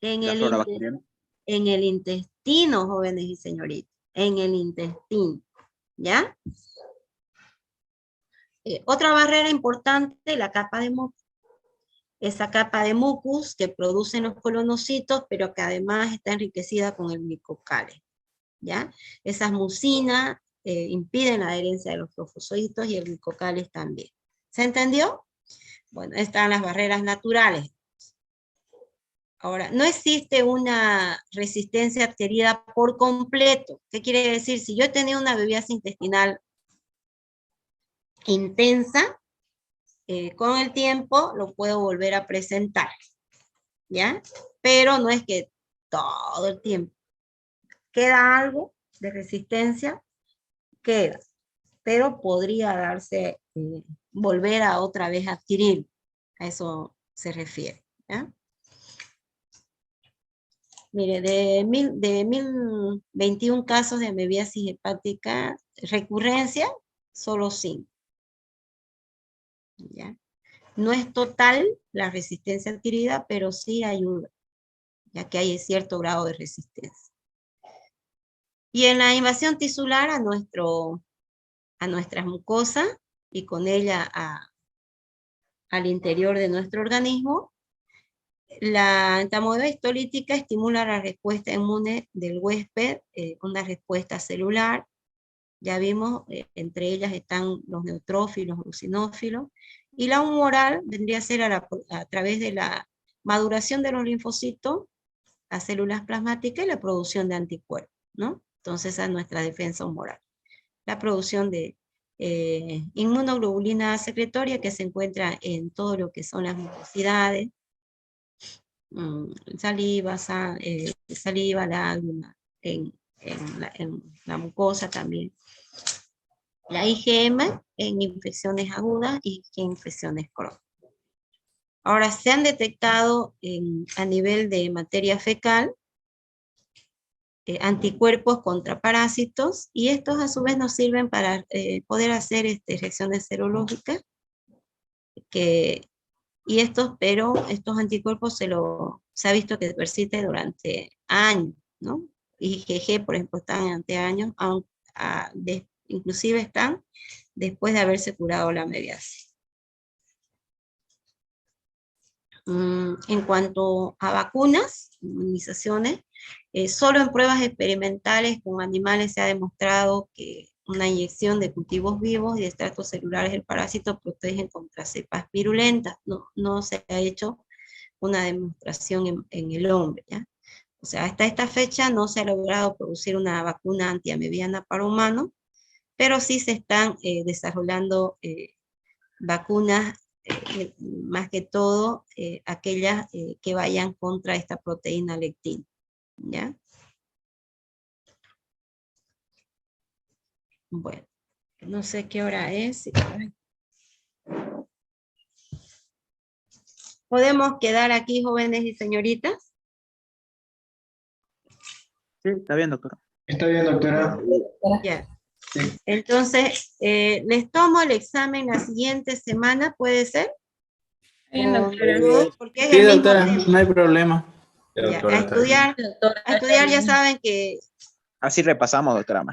Speaker 2: En
Speaker 1: La
Speaker 2: el,
Speaker 1: flora bacteriana.
Speaker 2: en el intestino, jóvenes y señoritas. En el intestino. ¿Ya? Otra barrera importante, la capa de mucus. Esa capa de mucus que producen los colonocitos, pero que además está enriquecida con el micocale. ¿Ya? Esas mucinas impiden la adherencia de los trofozoitos y el micocales también. ¿Se entendió? Bueno, están las barreras naturales. Ahora, no existe una resistencia adquirida por completo. ¿Qué quiere decir? Si yo he tenido una bebidas intestinal intensa, con el tiempo lo puedo volver a presentar, ¿ya? Pero no es que todo el tiempo. Queda algo de resistencia, queda, pero podría darse, volver a otra vez adquirir. A eso se refiere, ¿ya? Mire, de 1021 casos de amebiasis hepática, recurrencia, solo 5. ¿Ya? No es total la resistencia adquirida, pero sí ayuda, ya que hay cierto grado de resistencia. Y en la invasión tisular a nuestras mucosas y con ella al interior de nuestro organismo, la entamoeba histolítica estimula la respuesta inmune del huésped, una respuesta celular. Ya vimos, entre ellas están los neutrófilos, los eosinófilos, y la humoral vendría a ser a través de la maduración de los linfocitos, las células plasmáticas y la producción de anticuerpos, ¿no? Entonces esa es nuestra defensa humoral. La producción de inmunoglobulina secretoria que se encuentra en todo lo que son las mucosidades, saliva, lágrima, en la mucosa también. La IgM en infecciones agudas y en infecciones crónicas. Ahora, se han detectado a nivel de materia fecal anticuerpos contra parásitos, y estos a su vez nos sirven para poder hacer reacciones serológicas, pero estos anticuerpos se ha visto que persisten durante años, ¿no? IgG, por ejemplo, están durante años, inclusive están después de haberse curado la amebiasis. En cuanto a vacunas, inmunizaciones, solo en pruebas experimentales con animales se ha demostrado que una inyección de cultivos vivos y de estratos celulares del parásito protegen contra cepas virulentas. No se ha hecho una demostración en el hombre, ¿ya? O sea, hasta esta fecha no se ha logrado producir una vacuna antiamebiana para humanos, pero sí se están desarrollando vacunas, más que todo aquellas que vayan contra esta proteína lectina, ¿ya? Bueno, no sé qué hora es. ¿Podemos quedar aquí, jóvenes y señoritas?
Speaker 1: Sí, está bien, doctora.
Speaker 10: Está bien, doctora.
Speaker 2: Ya.
Speaker 10: Sí.
Speaker 2: Entonces, les tomo el examen la siguiente semana, ¿puede ser?
Speaker 9: Bien, doctora.
Speaker 2: Porque es
Speaker 8: Sí,
Speaker 2: el mismo
Speaker 8: doctora,
Speaker 2: tema.
Speaker 8: no hay problema.
Speaker 2: Ya, a estudiar ya saben que...
Speaker 1: Así repasamos, doctora.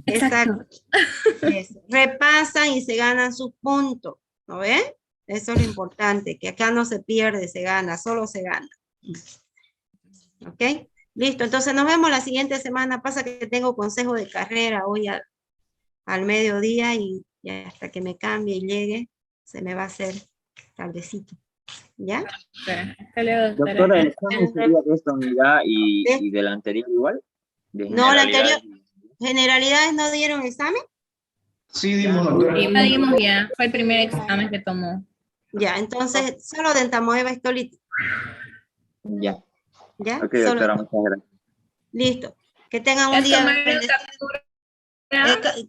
Speaker 2: Exacto. Eso. Repasan y se ganan sus puntos, ¿no ven? Eso es lo importante, que acá no se pierde, se gana, solo se gana. ¿Ok? Listo, entonces nos vemos la siguiente semana. Pasa que tengo consejo de carrera hoy al mediodía y hasta que me cambie y llegue, se me va a hacer tardecito. ¿Ya?
Speaker 9: Hasta luego, doctora.
Speaker 12: Doctora, ¿el examen sería de esta unidad y del anterior igual?
Speaker 2: No, la anterior, generalidades no dieron examen.
Speaker 10: Sí, dimos, doctora.
Speaker 9: Sí, lo dimos ya. Fue el primer examen que tomó.
Speaker 2: Ya, entonces, solo de entamoeba histolítica.
Speaker 12: Ya.
Speaker 2: ¿Ya?
Speaker 12: Ok,
Speaker 2: Solo...
Speaker 12: doctora, muchas gracias.
Speaker 2: Listo. Que tengan un día.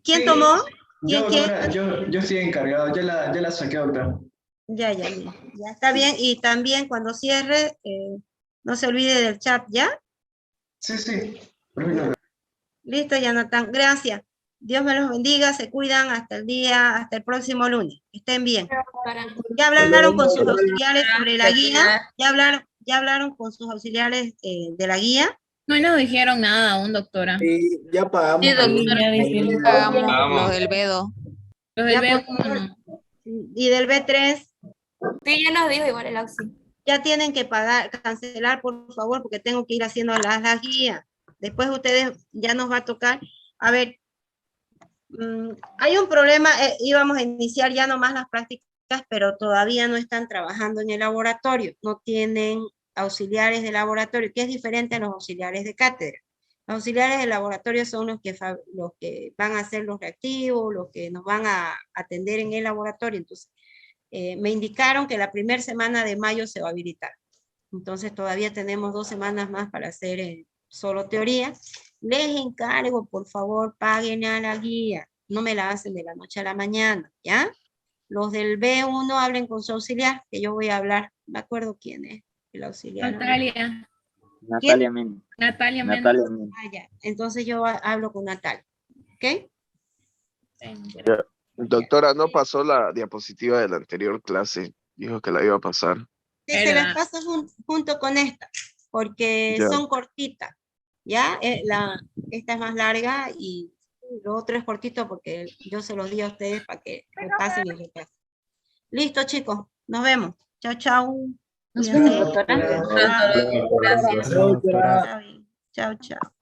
Speaker 2: ¿Quién
Speaker 10: Sí.
Speaker 2: tomó?
Speaker 10: Yo, doctora, yo estoy encargado, ya la saqué, doctora.
Speaker 2: Ya está bien. Y también cuando cierre, no se olvide del chat, ¿ya?
Speaker 10: Sí. Perfecto.
Speaker 2: Listo, Jonathan. Gracias. Dios me los bendiga, se cuidan hasta el próximo lunes. Que estén bien. Ya hablaron con sus auxiliares sobre la guía. Ya hablaron con sus auxiliares de la guía.
Speaker 9: No nos dijeron nada aún, doctora.
Speaker 10: Sí, ya pagamos.
Speaker 9: Sí, doctora.
Speaker 13: Pagamos los del B2.
Speaker 9: Los del
Speaker 2: Ya,
Speaker 9: B1
Speaker 2: por favor.
Speaker 9: no.
Speaker 2: Y del B3.
Speaker 13: Sí, ya nos dijo igual el auxilio.
Speaker 2: Ya tienen que cancelar, por favor, porque tengo que ir haciendo las guías. Después ustedes ya nos va a tocar. A ver, hay un problema, íbamos a iniciar ya nomás las prácticas, pero todavía no están trabajando en el laboratorio, no tienen auxiliares de laboratorio, que es diferente a los auxiliares de cátedra. Los auxiliares de laboratorio son los que van a hacer los reactivos, los que nos van a atender en el laboratorio. Entonces, me indicaron que la primera semana de mayo se va a habilitar. Entonces, todavía tenemos 2 semanas más para hacer solo teoría. Les encargo, por favor, paguen a la guía. No me la hacen de la noche a la mañana, ¿ya? Los del B1 hablen con su auxiliar, que yo voy a hablar. Me acuerdo quién es el auxiliar.
Speaker 9: Natalia.
Speaker 12: Natalia Mena.
Speaker 9: Natalia Mena.
Speaker 12: Natalia Mena.
Speaker 2: Ah, ya. Entonces yo hablo con Natalia. ¿Ok?
Speaker 14: Doctora, no pasó la diapositiva de la anterior clase. Dijo que la iba a pasar.
Speaker 2: Sí, se las paso junto con esta, porque
Speaker 14: Ya.
Speaker 2: son cortitas. ¿Ya? Esta es más larga y lo otro es cortito porque yo se los di a ustedes para que repasen y repasen. Listo, chicos. Nos vemos. Chao, chao.
Speaker 7: Nos
Speaker 2: Cuídense.
Speaker 7: vemos, doctora.
Speaker 2: Chao.
Speaker 9: Gracias.
Speaker 2: Está bien. Chao, chao.